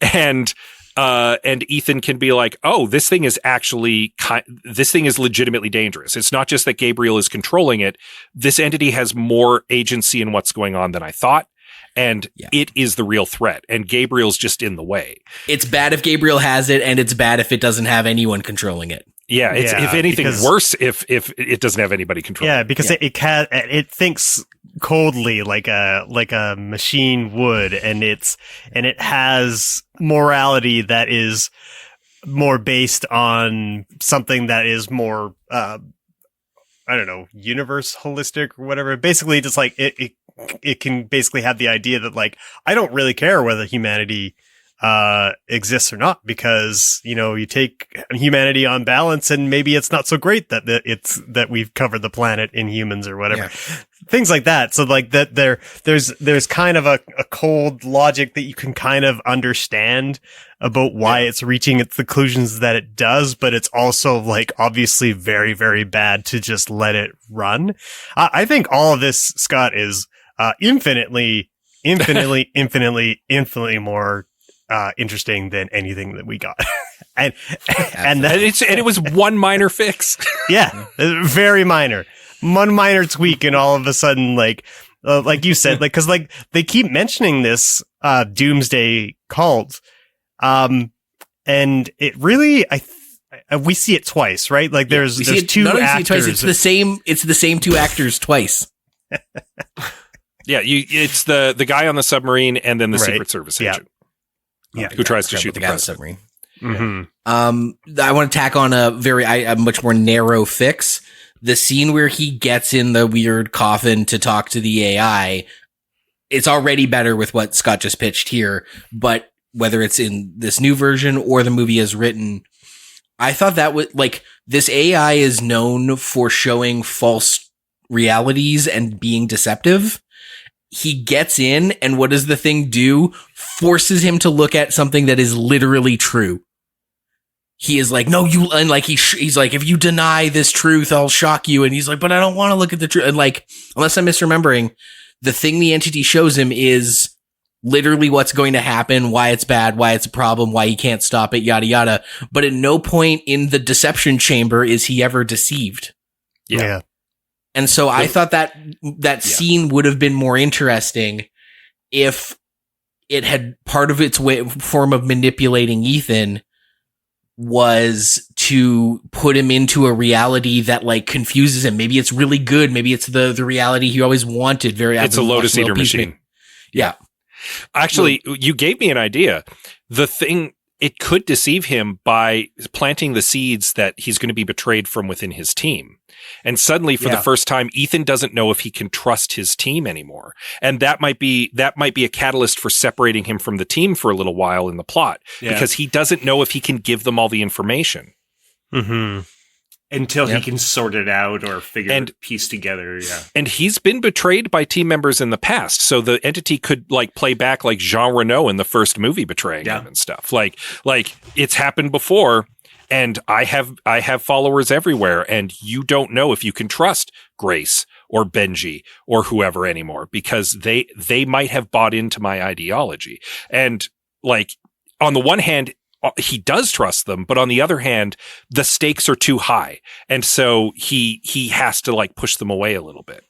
and Ethan can be like, oh, this thing is actually this thing is legitimately dangerous. It's not just that Gabriel is controlling it. This entity has more agency in what's going on than I thought. And it is the real threat, and Gabriel's just in the way. It's bad if Gabriel has it, and it's bad if it doesn't have anyone controlling it. Yeah, it's if anything worse if it doesn't have anybody controlling. Yeah, because it thinks coldly like a machine would, and it has morality that is more based on something that is more I don't know, universe holistic or whatever. Basically, just like it can basically have the idea that like, I don't really care whether humanity exists or not, because, you know, you take humanity on balance and maybe it's not so great that we've covered the planet in humans or whatever. Yeah. Things like that. So like that there's kind of a cold logic that you can kind of understand about why it's reaching its conclusions that it does, but it's also like obviously very, very bad to just let it run. I think all of this, Scott, is infinitely more interesting than anything that we got. and it was one minor fix. Yeah, very minor. One minor tweak, and all of a sudden, like you said, like, cause like they keep mentioning this, doomsday cult. And it really, we see it twice, right? Like there's two actors. It's the same two actors twice. Yeah. It's the guy on the submarine and then the Secret Service agent. Yeah. Who tries to shoot the guy on the president. Submarine. Mm-hmm. I want to tack on a much more narrow fix. The scene where he gets in the weird coffin to talk to the AI, it's already better with what Scott just pitched here, but whether it's in this new version or the movie as written, I thought that was like, this AI is known for showing false realities and being deceptive. He gets in, and what does the thing do? Forces him to look at something that is literally true. He is like, no, you, and like, he's like, if you deny this truth, I'll shock you. And he's like, but I don't want to look at the truth. And like, unless I'm misremembering, the thing the entity shows him is literally what's going to happen, why it's bad, why it's a problem, why he can't stop it, yada, yada. But at no point in the deception chamber is he ever deceived. Yeah. And so I thought that scene would have been more interesting if it had part of its form of manipulating Ethan was to put him into a reality that like confuses him. Maybe it's really good. Maybe it's the reality he always wanted. It's a Lotus Eater machine. Yeah. Actually, you gave me an idea. The thing, it could deceive him by planting the seeds that he's going to be betrayed from within his team. And suddenly, for the first time, Ethan doesn't know if he can trust his team anymore. And that might be a catalyst for separating him from the team for a little while in the plot, because he doesn't know if he can give them all the information. Mm-hmm. Until he can sort it out or piece together. Yeah. And he's been betrayed by team members in the past. So the entity could like play back like Jean Reno in the first movie betraying him and stuff. Like it's happened before, and I have followers everywhere, and you don't know if you can trust Grace or Benji or whoever anymore, because they might have bought into my ideology. And like, on the one hand, he does trust them, but on the other hand, the stakes are too high. And so he has to like push them away a little bit.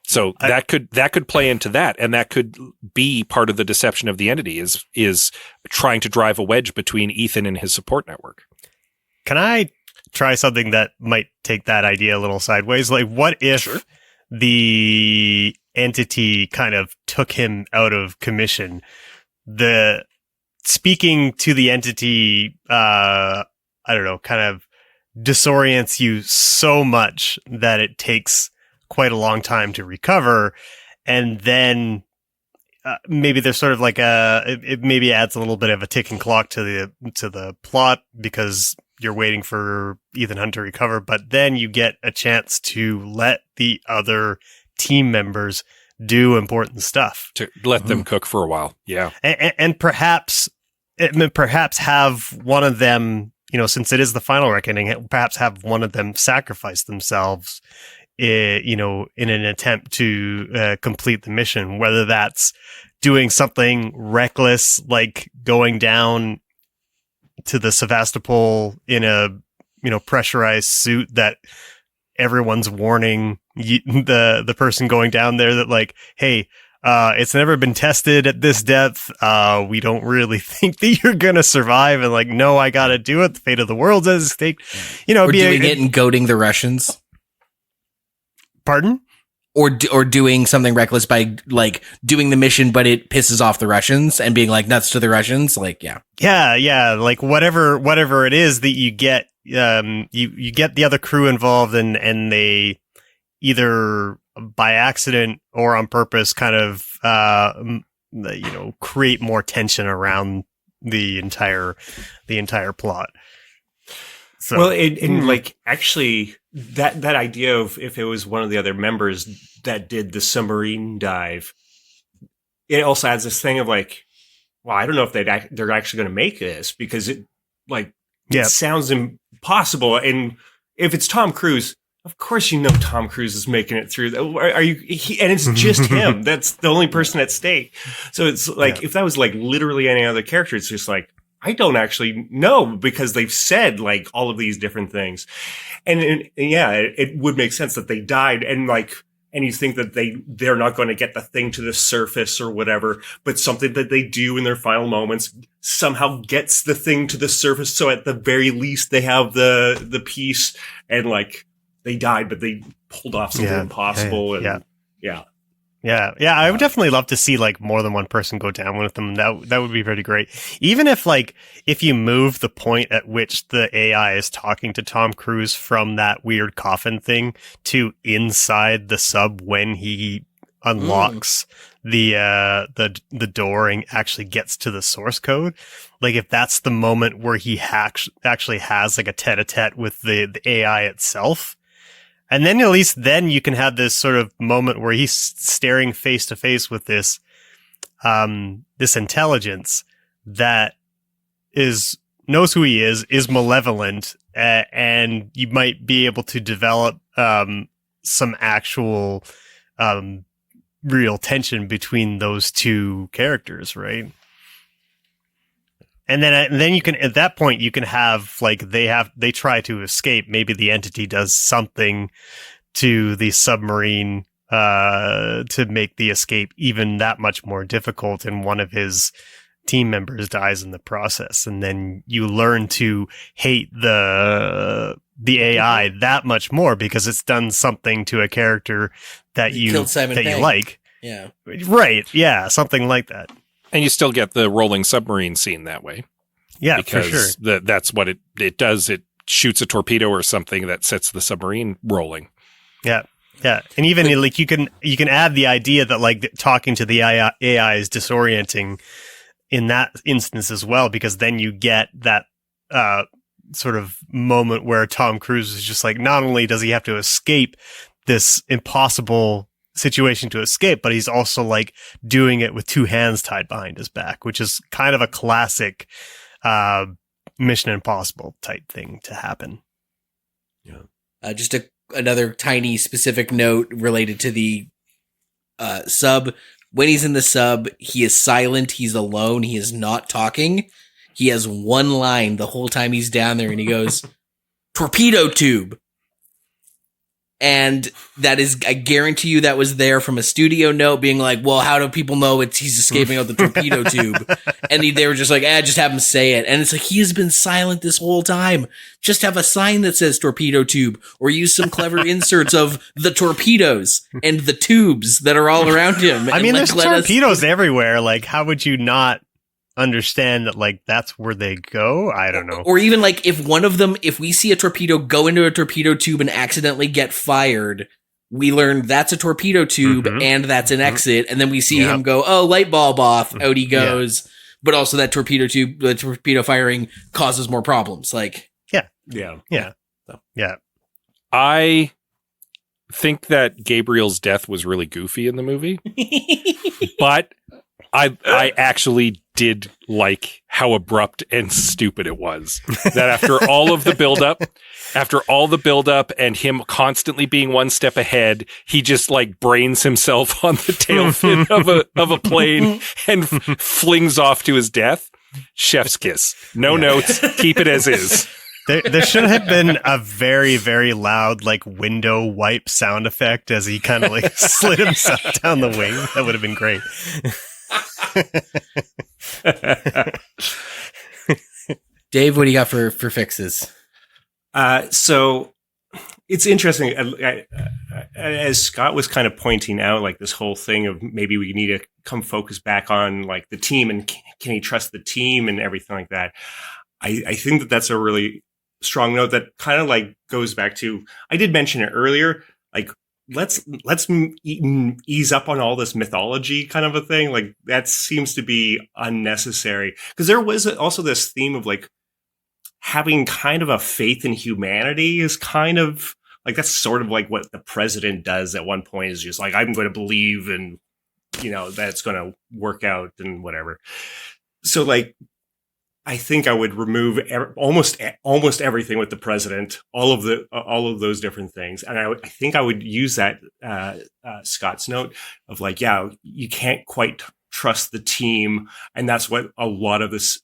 So that could play into that. And that could be part of the deception of the entity is trying to drive a wedge between Ethan and his support network. Can I try something that might take that idea a little sideways? Like, what if the entity kind of took him out of commission? Speaking to the entity, I don't know, kind of disorients you so much that it takes quite a long time to recover. And then maybe there's sort of like it maybe adds a little bit of a ticking clock to the plot because you're waiting for Ethan Hunt to recover, but then you get a chance to let the other team members do important stuff. To let them cook for a while. Yeah. And perhaps have one of them, since it is the final reckoning, perhaps have one of them sacrifice themselves, in an attempt to complete the mission, whether that's doing something reckless, like going down to the Sevastopol in a, pressurized suit that everyone's warning the person going down there that like, hey, it's never been tested at this depth. We don't really think that you're going to survive. And like, no, I got to do it. The fate of the world's at stake. Or doing it and goading the Russians. Pardon? Or doing something reckless by like doing the mission, but it pisses off the Russians and being like nuts to the Russians. Like, yeah. Like whatever it is that you get, you get the other crew involved and they either by accident or on purpose kind of, create more tension around the entire plot. So, well, and like actually that idea of if it was one of the other members that did the submarine dive, it also adds this thing of like, well, I don't know if they're actually going to make this because it sounds impossible. And if it's Tom Cruise, of course Tom Cruise is making it through. And it's just him. That's the only person at stake. So it's like if that was like literally any other character, it's just like, I don't actually know because they've said like all of these different things. And it would make sense that they died and you think that they're not going to get the thing to the surface or whatever, but something that they do in their final moments somehow gets the thing to the surface. So at the very least they have the piece and like they died, but they pulled off something impossible. Yeah, I would definitely love to see like more than one person go down with them. That would be pretty great. Even if you move the point at which the AI is talking to Tom Cruise from that weird coffin thing to inside the sub when he unlocks the door and actually gets to the source code. Like if that's the moment where he actually has like a tete-a-tete with the AI itself. And then at least then you can have this sort of moment where he's staring face to face with this intelligence that knows who he is malevolent, and you might be able to develop some actual real tension between those two characters, right? And then you can, at that point, you can have like they try to escape. Maybe the entity does something to the submarine to make the escape even that much more difficult, and one of his team members dies in the process. And then you learn to hate the AI that much more because it's done something to a character that you like. Yeah. Right. Yeah. Something like that. And you still get the rolling submarine scene that way. Yeah, because for sure. That's what it does. It shoots a torpedo or something that sets the submarine rolling. Yeah. And even like you can add the idea that like talking to the AI is disorienting in that instance as well, because then you get that sort of moment where Tom Cruise is just like, not only does he have to escape this impossible situation to escape, but he's also like doing it with two hands tied behind his back, which is kind of a classic Mission Impossible type thing to happen. Yeah. Just another tiny specific note related to the sub. when he's in the sub, he is silent. He's alone. He is not talking. He has one line the whole time he's down there, and he goes, "Torpedo tube." And that is, I guarantee you, that was there from a studio note being like, well, how do people know he's escaping out the torpedo tube? And they were just like, just have him say it. And it's like, he has been silent this whole time. Just have a sign that says torpedo tube, or use some clever inserts of the torpedoes and the tubes that are all around him. I mean, there's torpedoes everywhere. Like, how would you not understand that, like, that's where they go? I don't know. Or even like if one of them, if we see a torpedo go into a torpedo tube and accidentally get fired, we learn that's a torpedo tube and that's an exit. And then we see him go, light bulb off, out he goes. Yeah. But also that torpedo tube, the torpedo firing causes more problems. Like, yeah. I think that Gabriel's death was really goofy in the movie, but I actually did like how abrupt and stupid it was. That after all the buildup and him constantly being one step ahead, he just like brains himself on the tail fin of a plane and flings off to his death. Chef's kiss. No notes. Keep it as is. There should have been a very, very loud, like, window wipe sound effect as he kind of like slid himself down the wing. That would have been great. Dave, what do you got for fixes? So it's interesting. As Scott was kind of pointing out, like this whole thing of maybe we need to come focus back on like the team and can he trust the team and everything like that. I think that that's a really strong note that kind of like goes back to, I did mention it earlier, like let's ease up on all this mythology kind of a thing. Like that seems to be unnecessary, because there was also this theme of like having kind of a faith in humanity is kind of like, that's sort of like what the president does at one point, is just like, I'm going to believe and that it's going to work out and whatever. So like, I think I would remove almost everything with the president, all of those different things, and I think I would use that Scott's note of like, you can't quite trust the team, and that's what a lot of this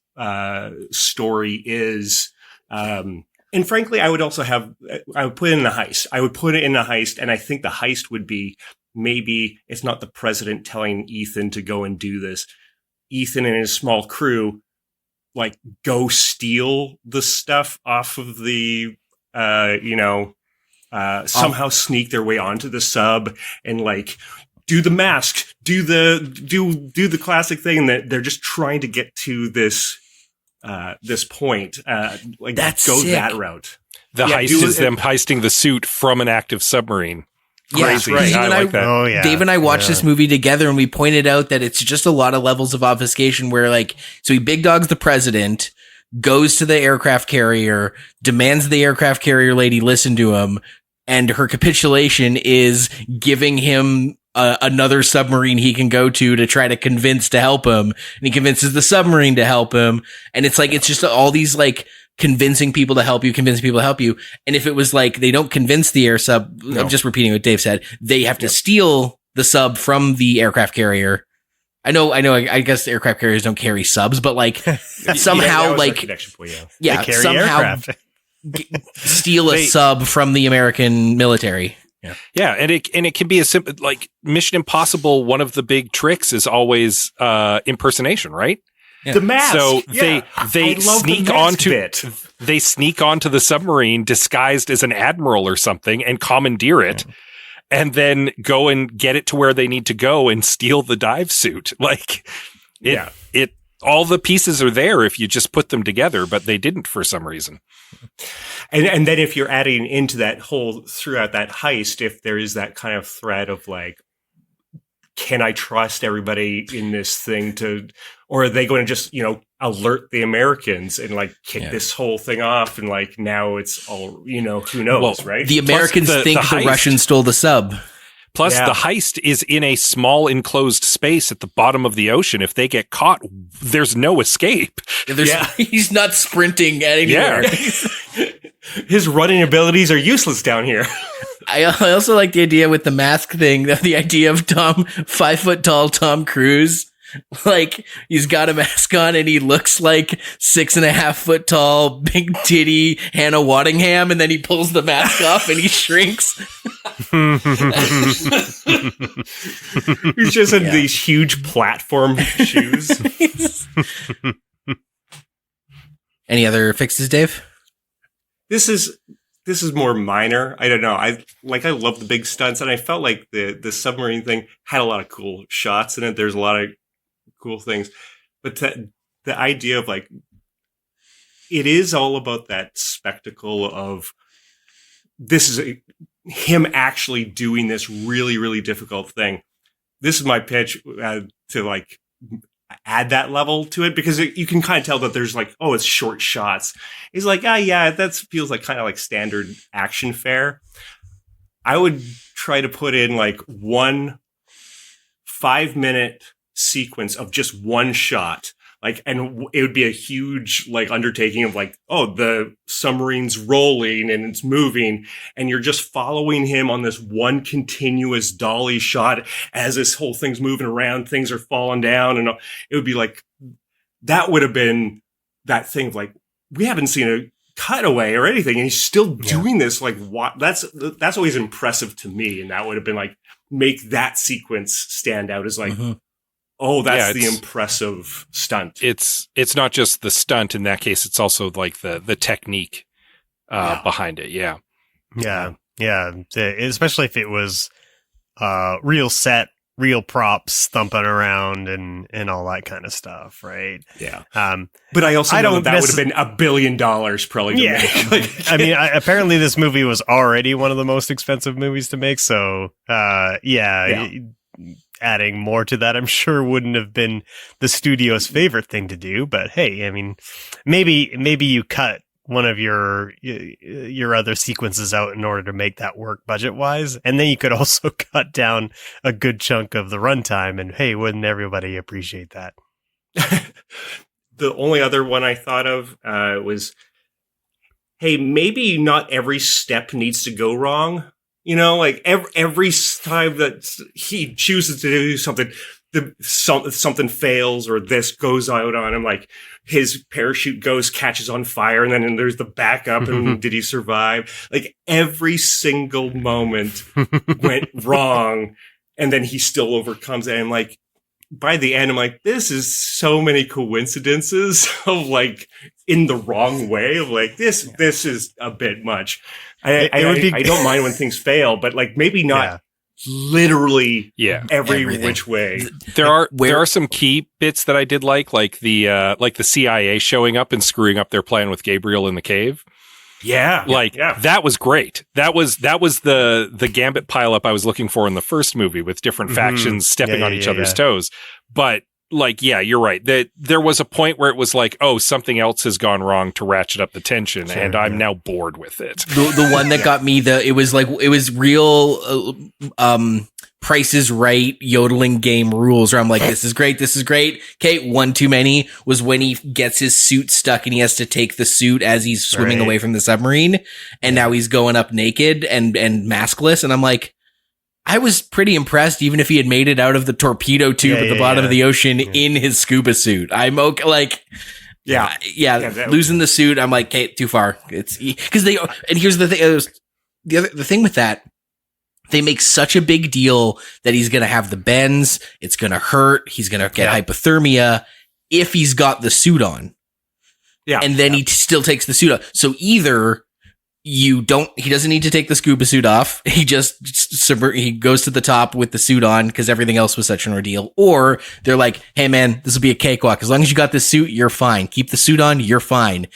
story is. And frankly, I would put it in the heist. I would put it in the heist, and I think the heist would be, maybe it's not the president telling Ethan to go and do this. Ethan and his small crew like go steal the stuff off of the, somehow sneak their way onto the sub and like do the mask, do the classic thing that they're just trying to get to this point, like that's go sick. That route. The heist is them heisting the suit from an active submarine. Crazy. Right. I like that. Oh, yeah. Dave and I watched this movie together, and we pointed out that it's just a lot of levels of obfuscation where, like, so he big dogs the president, goes to the aircraft carrier, demands the aircraft carrier lady listen to him, and her capitulation is giving him another submarine he can go to try to convince to help him. And he convinces the submarine to help him. And it's like, it's just all these, like, convincing people to help you. And if it was like, they don't convince the air sub, I'm just repeating what Dave said, they have to steal the sub from the aircraft carrier. I know. I guess the aircraft carriers don't carry subs, but like somehow, somehow steal a sub from the American military. Yeah, and it can be a simple, like Mission Impossible. One of the big tricks is always impersonation, right? Yeah. The mask. So they sneak onto the submarine disguised as an admiral or something and commandeer it, and then go and get it to where they need to go and steal the dive suit. Like it all the pieces are there if you just put them together, but they didn't for some reason. And then if you're adding into that whole throughout that heist, if there is that kind of thread of like, can I trust everybody in this thing or are they going to just, alert the Americans and like kick this whole thing off? And like, now it's all, who knows, right? The Americans think the Russians stole the sub. Plus the heist is in a small enclosed space at the bottom of the ocean. If they get caught, there's no escape. He's not sprinting anywhere. Yeah. His running abilities are useless down here. I also like the idea with the mask thing, the idea of 5 foot tall Tom Cruise. Like, he's got a mask on and he looks like 6.5 foot tall, big titty Hannah Waddingham, and then he pulls the mask off and he shrinks. He's just in these huge platform shoes. Any other fixes, Dave? This is more minor. I don't know. I love the big stunts, and I felt like the submarine thing had a lot of cool shots in it. There's a lot of cool things, but the idea of like, it is all about that spectacle of this is him actually doing this really, really difficult thing. This is my pitch to like add that level to it, because you can kind of tell that there's like, oh, it's short shots. He's like, yeah, that feels like kind of like standard action fare. I would try to put in like 1 5-minute sequence of just one shot, like, and it would be a huge like undertaking of like, oh, the submarine's rolling and it's moving, and you're just following him on this one continuous dolly shot as this whole thing's moving around, things are falling down, and it would be like, that would have been that thing of like, we haven't seen a cutaway or anything, and he's still doing this. Like, what? That's always impressive to me, and that would have been like, make that sequence stand out as like, oh, that's the impressive stunt. It's not just the stunt in that case. It's also like the technique behind it. Yeah. Especially if it was real set, real props thumping around and all that kind of stuff, right? Yeah. But I also know that would have been $1 billion probably to make. I mean, apparently this movie was already one of the most expensive movies to make. So, adding more to that, I'm sure, wouldn't have been the studio's favorite thing to do. But hey, I mean, maybe you cut one of your other sequences out in order to make that work budget wise, and then you could also cut down a good chunk of the runtime. And hey, wouldn't everybody appreciate that? The only other one I thought of was, hey, maybe not every step needs to go wrong. You know, like every time that he chooses to do something, something fails or this goes out on him, like his parachute catches on fire, and then there's the backup, and did he survive? Like every single moment went wrong, and then he still overcomes it. And like, by the end, I'm like, this is so many coincidences of like in the wrong way of like, this is a bit much. I don't mind when things fail, but like maybe not literally everything. Which way. There are some key bits that I did like the CIA showing up and screwing up their plan with Gabriel in the cave. That was great. That was the Gambit pileup I was looking for in the first movie, with different factions stepping on each other's toes. But like, you're right. That there was a point where it was like, oh, something else has gone wrong to ratchet up the tension, and I'm now bored with it. The one that got me, it was real Price is Right yodeling game rules, where I'm like, this is great. Okay, one too many was when he gets his suit stuck and he has to take the suit as he's swimming away from the submarine, and now he's going up naked and maskless, and I'm like, I was pretty impressed, even if he had made it out of the torpedo tube at the bottom of the ocean in his scuba suit. I'm okay, like, losing the suit, I'm like, okay, too far. It's because and here's the thing, the thing with that, they make such a big deal that he's going to have the bends, it's going to hurt, he's going to get hypothermia if he's got the suit on. Yeah. And then he still takes the suit off. So either he doesn't need to take the scuba suit off. He he goes to the top with the suit on because everything else was such an ordeal. Or they're like, hey man, this will be a cakewalk. As long as you got this suit, you're fine. Keep the suit on, you're fine.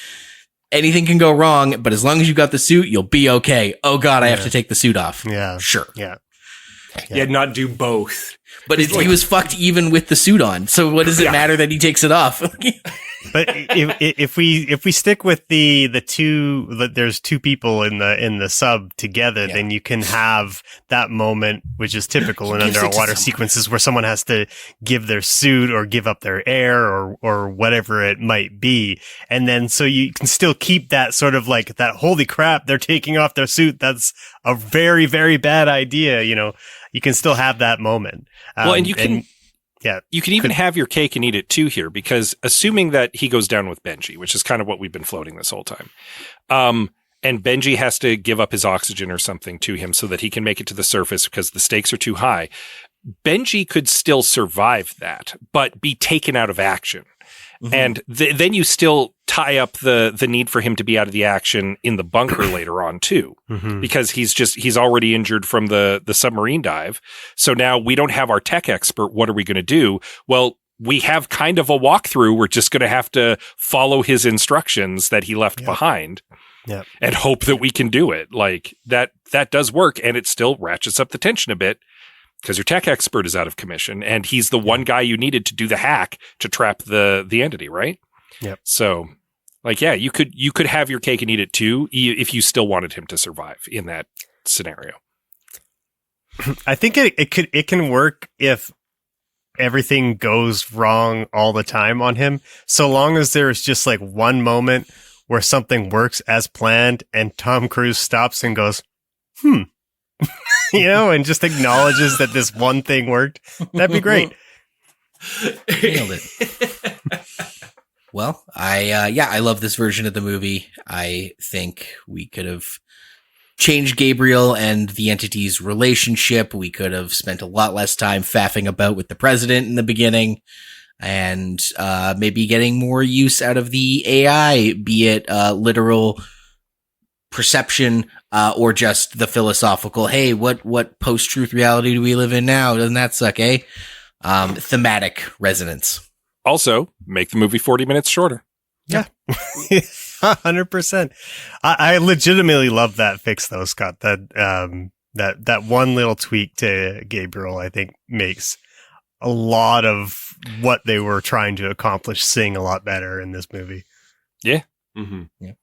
Anything can go wrong, but as long as you got the suit, you'll be okay. Oh God, I have to take the suit off. Yeah. Sure. Yeah. Not do both. But he was fucked even with the suit on. So what does it matter that he takes it off? But if we stick with the two, there's two people in the sub together, then you can have that moment, which is typical in underwater sequences where someone has to give their suit or give up their air or whatever it might be. And then so you can still keep that sort of like that, holy crap, they're taking off their suit. That's a very, very bad idea. You know, you can still have that moment. And you can even have your cake and eat it too here, because assuming that he goes down with Benji, which is kind of what we've been floating this whole time. And Benji has to give up his oxygen or something to him so that he can make it to the surface because the stakes are too high. Benji could still survive that, but be taken out of action. Mm-hmm. And then you still tie up the need for him to be out of the action in the bunker later on too, because he's already injured from the submarine dive. So now we don't have our tech expert. What are we going to do? Well, we have kind of a walkthrough. We're just going to have to follow his instructions that he left behind and hope that we can do it. Like that does work. And it still ratchets up the tension a bit, because your tech expert is out of commission and he's the one guy you needed to do the hack to trap the entity, right? Yep. So like, yeah, you could have your cake and eat it too, if you still wanted him to survive in that scenario. I think it can work if everything goes wrong all the time on him. So long as there's just like one moment where something works as planned and Tom Cruise stops and goes, you know, and just acknowledges that this one thing worked. That'd be great. Nailed it. Well, I love this version of the movie. I think we could have changed Gabriel and the entity's relationship. We could have spent a lot less time faffing about with the president in the beginning, and maybe getting more use out of the AI, be it literal perception or just the philosophical, hey, what post-truth reality do we live in now? Doesn't that suck, eh? Thematic resonance. Also, make the movie 40 minutes shorter. Yeah. 100%. I legitimately love that fix though, Scott. That one little tweak to Gabriel, I think, makes a lot of what they were trying to accomplish sing a lot better in this movie. Yeah. Mm-hmm. Yeah.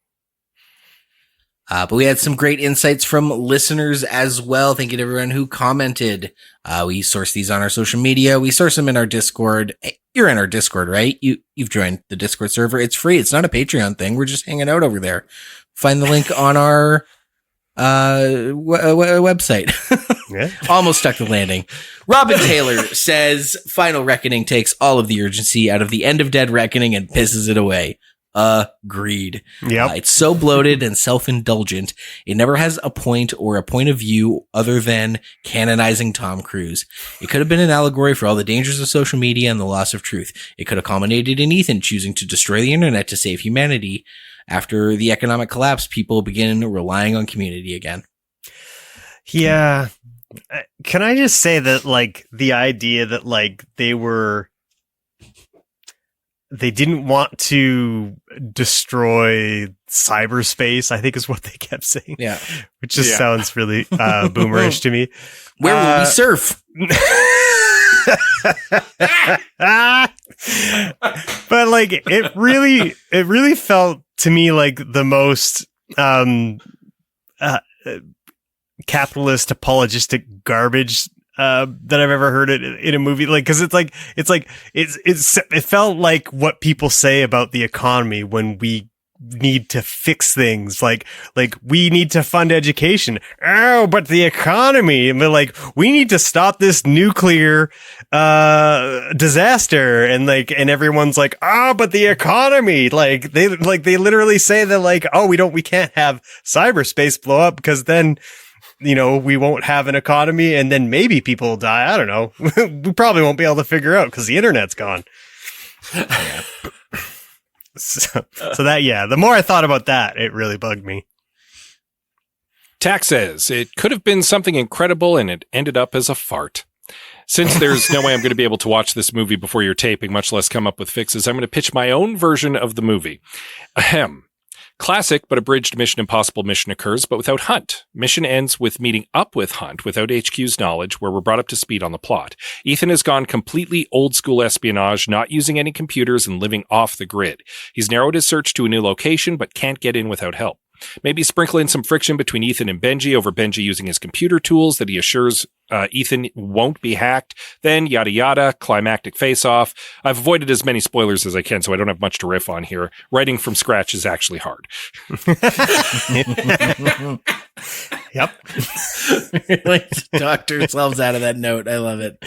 But we had some great insights from listeners as well. Thank you to everyone who commented. We source these on our social media. We source them in our Discord. You're in our Discord, right? You've joined the Discord server. It's free. It's not a Patreon thing. We're just hanging out over there. Find the link on our website. Yeah. Almost stuck the landing. Robin Taylor says, Final Reckoning takes all of the urgency out of the End of Dead Reckoning and pisses it away. Agreed. Yep. It's so bloated and self-indulgent. It never has a point or a point of view other than canonizing Tom Cruise. It could have been an allegory for all the dangers of social media and the loss of truth. It could have culminated in Ethan choosing to destroy the internet to save humanity. After the economic collapse, people begin relying on community again. Yeah. Can I just say that, like, the idea that, like, they didn't want to destroy cyberspace, I think is what they kept saying. Yeah. Which just sounds really boomerish to me. Where will we surf? But like it really felt to me like the most capitalist apologistic garbage that I've ever heard it in a movie. Like, cause it felt like what people say about the economy when we need to fix things. Like we need to fund education. Oh, but the economy, and like, we need to stop this nuclear, disaster. And everyone's like, oh, but the economy, they literally say that like, oh, we can't have cyberspace blow up because then, you know, we won't have an economy and then maybe people will die. I don't know. We probably won't be able to figure out because the internet's gone. So the more I thought about that, it really bugged me. Tack says, it could have been something incredible and it ended up as a fart. Since there's no way I'm going to be able to watch this movie before you're taping, much less come up with fixes, I'm going to pitch my own version of the movie. Ahem. Classic but abridged Mission Impossible mission occurs, but without Hunt. Mission ends with meeting up with Hunt without HQ's knowledge, where we're brought up to speed on the plot. Ethan has gone completely old school espionage, not using any computers and living off the grid. He's narrowed his search to a new location, but can't get in without help. Maybe sprinkle in some friction between Ethan and Benji over Benji using his computer tools that he assures Ethan won't be hacked. Then yada yada, climactic face-off. I've avoided as many spoilers as I can, so I don't have much to riff on here. Writing from scratch is actually hard. Yep. Like doctor yourselves out of that note. I love it.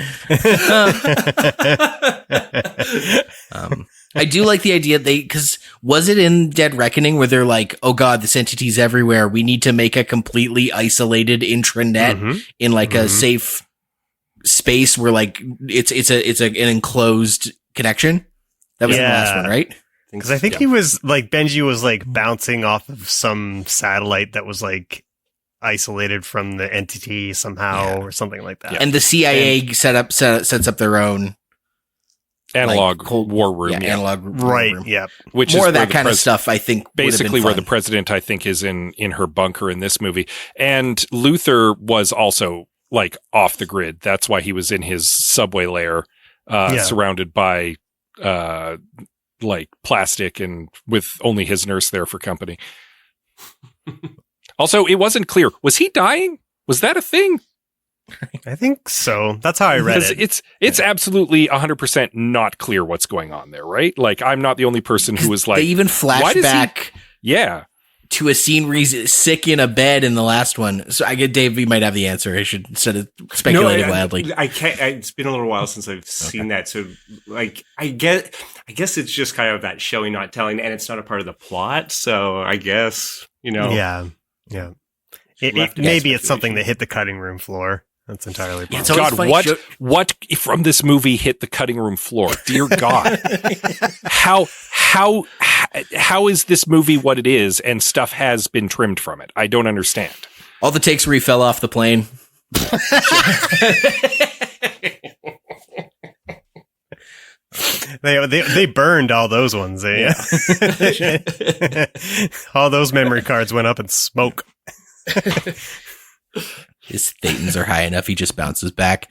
I do like the idea because was it in Dead Reckoning where they're like, oh God, this entity's everywhere. We need to make a completely isolated intranet in like a safe space where like it's an enclosed connection. That was the last one, right? Because I think he was like, Benji was like bouncing off of some satellite that was like isolated from the entity somehow or something like that. Yeah. And the CIA sets up their own analog like war room. Analog right, room. Yeah. Which more is of that kind of stuff, I think. Basically where the president, I think, is in her bunker in this movie. And Luther was also like off the grid. That's why he was in his subway lair, surrounded by like plastic and with only his nurse there for company. Also, it wasn't clear. Was he dying? Was that a thing? I think so. That's how I read it. It's absolutely 100% not clear what's going on there, right? Like, I'm not the only person who was like... They even flash back to a scene where he's sick in a bed in the last one. So I get Dave, you might have the answer. I should instead of speculating wildly. I can't. It's been a little while since I've seen that. So, like, I guess it's just kind of that showing, not telling, and it's not a part of the plot. So I guess, Yeah. Maybe it's something that hit the cutting room floor. That's entirely possible. God, what from this movie hit the cutting room floor? Dear God. How is this movie what it is and stuff has been trimmed from it? I don't understand. All the takes where he fell off the plane. They burned all those ones. All those memory cards went up in smoke. His thetans are high enough, he just bounces back.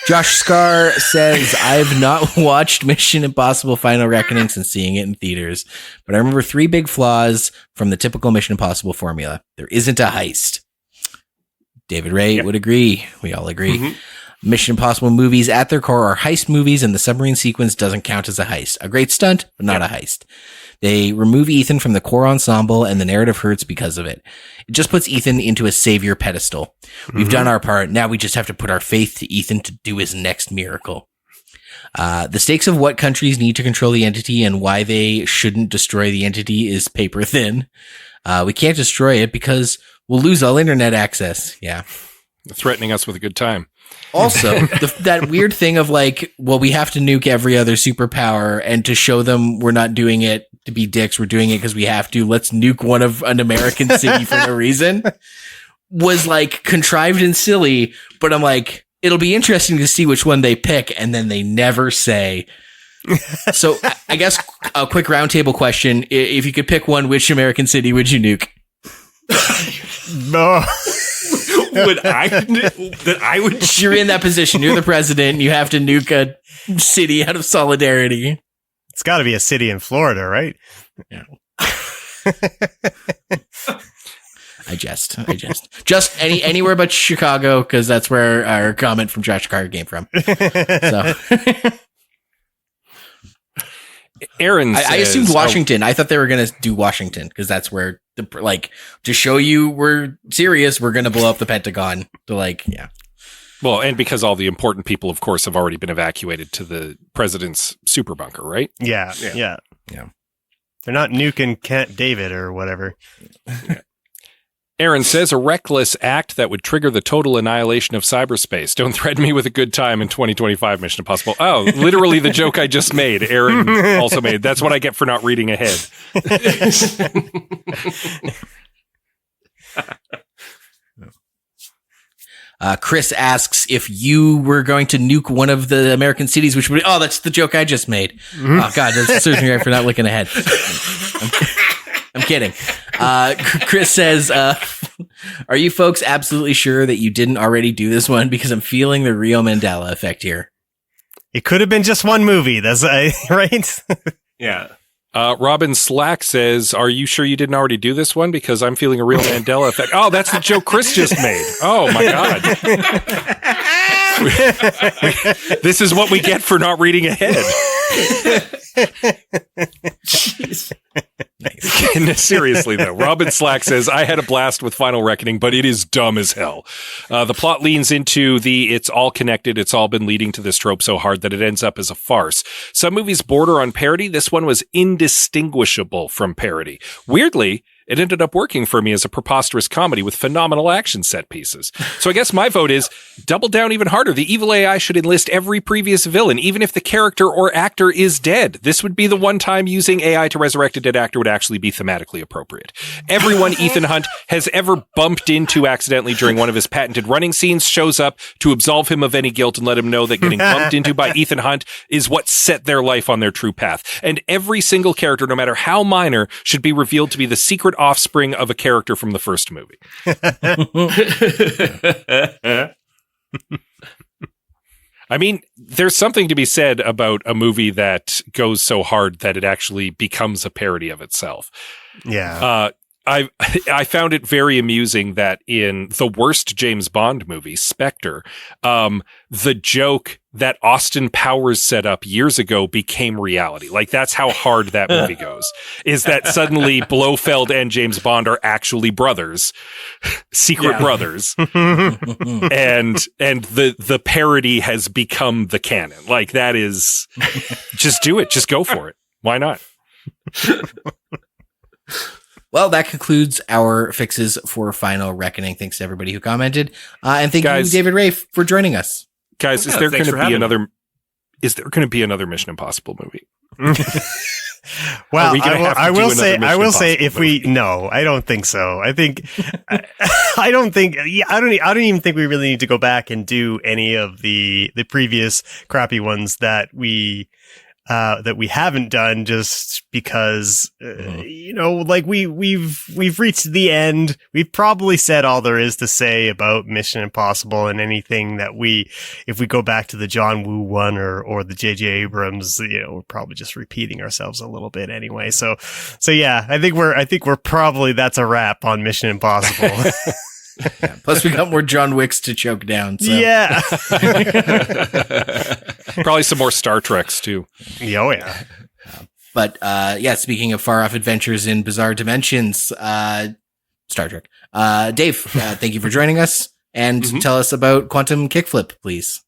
Josh Scar says, I've not watched Mission Impossible Final Reckoning since seeing it in theaters, but I remember 3 big flaws from the typical Mission Impossible formula. There isn't a heist. David Ray would agree. We all agree. Mm-hmm. Mission Impossible movies at their core are heist movies, and the submarine sequence doesn't count as a heist. A great stunt, but not a heist. They remove Ethan from the core ensemble, and the narrative hurts because of it. It just puts Ethan into a savior pedestal. We've done our part. Now we just have to put our faith to Ethan to do his next miracle. The stakes of what countries need to control the entity and why they shouldn't destroy the entity is paper thin. We can't destroy it because we'll lose all internet access. Yeah. Threatening us with a good time. Also, that weird thing of like, well, we have to nuke every other superpower, and to show them we're not doing it to be dicks, we're doing it because we have to. Let's nuke one of an American city for no reason. Was like contrived and silly, but I'm like, it'll be interesting to see which one they pick, and then they never say. So I guess a quick roundtable question: if you could pick one, which American city would you nuke? No. I would. You're in that position. You're the president. You have to nuke a city out of solidarity. It's got to be a city in Florida, right? Yeah. I jest. Just anywhere but Chicago, because that's where our comment from Josh Carter came from. So. Aaron says, I assumed Washington. I thought they were going to do Washington because that's where to show you we're serious, we're going to blow up the Pentagon. Well, and because all the important people, of course, have already been evacuated to the president's super bunker, right? Yeah. They're not nuking Camp David or whatever. Aaron says, a reckless act that would trigger the total annihilation of cyberspace. Don't threaten me with a good time in 2025 Mission Impossible. Oh, literally the joke I just made. Aaron also made. That's what I get for not reading ahead. Chris asks if you were going to nuke one of the American cities, which would be, that's the joke I just made. Mm-hmm. Oh, God, that serves me right for not looking ahead. I'm kidding. Chris says, are you folks absolutely sure that you didn't already do this one? Because I'm feeling the Rio Mandela effect here. It could have been just one movie. That's right. Yeah. Robin Slack says, are you sure you didn't already do this one? Because I'm feeling a real Mandela effect. Oh, that's the joke Chris just made. Oh, my God. This is what we get for not reading ahead. Nice. Seriously, though, Robin Slack says, I had a blast with Final Reckoning, but it is dumb as hell. The plot leans into it's all connected. It's all been leading to this trope so hard that it ends up as a farce. Some movies border on parody. This one was indistinguishable from parody. Weirdly, it ended up working for me as a preposterous comedy with phenomenal action set pieces. So I guess my vote is double down even harder. The evil AI should enlist every previous villain, even if the character or actor is dead. This would be the one time using AI to resurrect a dead actor would actually be thematically appropriate. Everyone Ethan Hunt has ever bumped into accidentally during one of his patented running scenes shows up to absolve him of any guilt and let him know that getting bumped into by Ethan Hunt is what set their life on their true path. And every single character, no matter how minor, should be revealed to be the secret offspring of a character from the first movie. I mean, there's something to be said about a movie that goes so hard that it actually becomes a parody of itself. Yeah. I found it very amusing that in the worst James Bond movie, Spectre, the joke that Austin Powers set up years ago became reality. Like, that's how hard that movie goes, is that suddenly Blofeld and James Bond are actually brothers, secret brothers. and the parody has become the canon. Like, that is, just do it. Just go for it. Why not? Well, that concludes our fixes for Final Reckoning. Thanks to everybody who commented. And thank you, David Ray, for joining us. Guys, is there going to be another Mission Impossible movie? Well, I will say if movie? I don't think so. I don't even think we really need to go back and do any of the previous crappy ones that we haven't done, just because like we've reached the end. We've probably said all there is to say about Mission Impossible, and anything that if we go back to the John Woo one or the J.J. Abrams, we're probably just repeating ourselves a little bit anyway. So yeah, I think we're probably, that's a wrap on Mission Impossible. Yeah, plus we got more John Wicks to choke down. So. Yeah. Probably some more Star Treks too. Oh yeah. But speaking of far off adventures in bizarre dimensions, Star Trek. Dave, thank you for joining us, and tell us about Quantum Kickflip, please.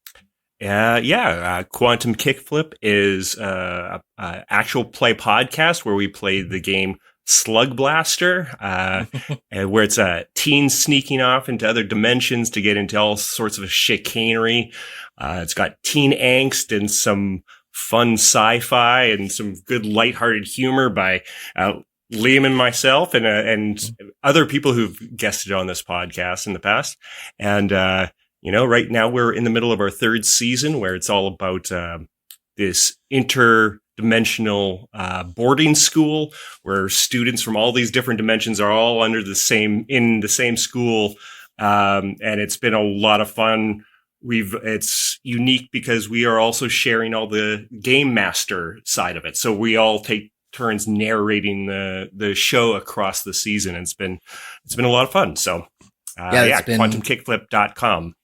Quantum Kickflip is an actual play podcast where we play the game Slug Blaster, and where it's teens sneaking off into other dimensions to get into all sorts of chicanery. It's got teen angst and some fun sci-fi and some good lighthearted humor by Liam and myself and other people who've guested on this podcast in the past. And right now we're in the middle of our third season, where it's all about this interdimensional boarding school where students from all these different dimensions are all in the same school. And it's been a lot of fun. It's unique because we are also sharing all the game master side of it. So we all take turns narrating the show across the season. And it's been a lot of fun. So quantumkickflip.com.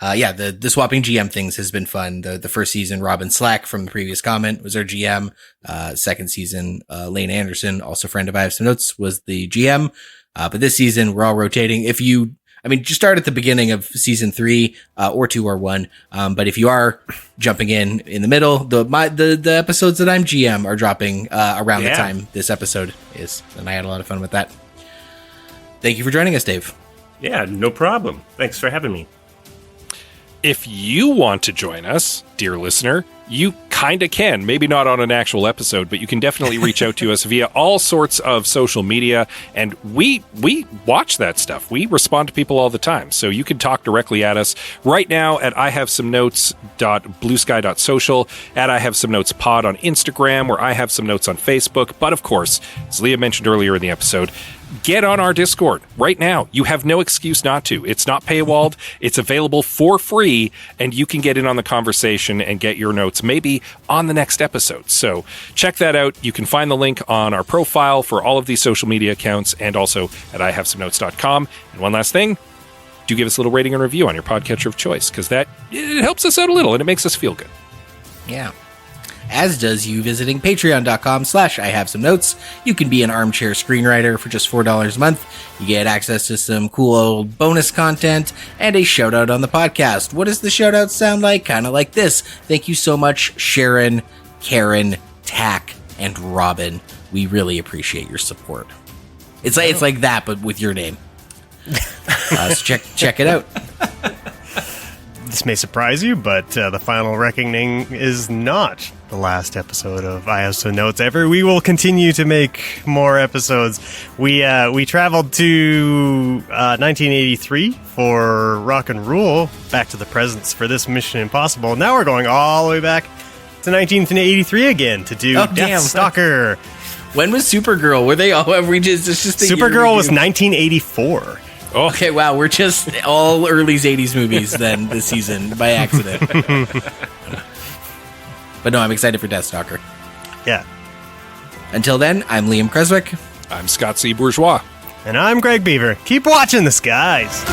The swapping GM things has been fun. The first season, Robin Slack from the previous comment was our GM. Second season, Lane Anderson, also friend of I Have Some Notes, was the GM. But this season, we're all rotating. Just start at the beginning of season 3, or 2 or 1. But if you are jumping in the middle, the episodes that I'm GM are dropping around the time this episode is. And I had a lot of fun with that. Thank you for joining us, Dave. Yeah, no problem. Thanks for having me. If you want to join us, dear listener, you kind of can. Maybe not on an actual episode, but you can definitely reach out to us via all sorts of social media. And we watch that stuff. We respond to people all the time. So you can talk directly at us right now at ihavesomenotes.bluesky.social, at ihavesomenotes.pod on Instagram, where I have some notes on Facebook. But of course, as Leah mentioned earlier in the episode, get on our Discord right now. You have no excuse not to. It's not paywalled. It's available for free, and you can get in on the conversation and get your notes maybe on the next episode. So check that out. You can find the link on our profile for all of these social media accounts and also at ihavesomenotes.com. And one last thing, do give us a little rating and review on your podcatcher of choice, because it helps us out a little and it makes us feel good. Yeah. As does you visiting patreon.com/ihavesomenotes. You can be an armchair screenwriter for just $4 a month. You get access to some cool old bonus content and a shout out on the podcast. What does the shout out sound like? Kind of like this. Thank you so much, Sharon, Karen, Tack, and Robin. We really appreciate your support. It's like that, but with your name. So check it out. This may surprise you, but the final reckoning is not the last episode of I Have Some Notes ever. We will continue to make more episodes. We traveled to 1983 for Rock and Rule, back to the presents for this Mission Impossible. Now we're going all the way back to 1983 again to do Deathstalker. When was Supergirl? Were they all? Supergirl was 1984. Oh. Okay, wow, we're just all early 80s movies then this season by accident. But no, I'm excited for Deathstalker. Yeah. Until then, I'm Liam Creswick. I'm Scott C. Bourgeois. And I'm Greg Beaver. Keep watching the skies.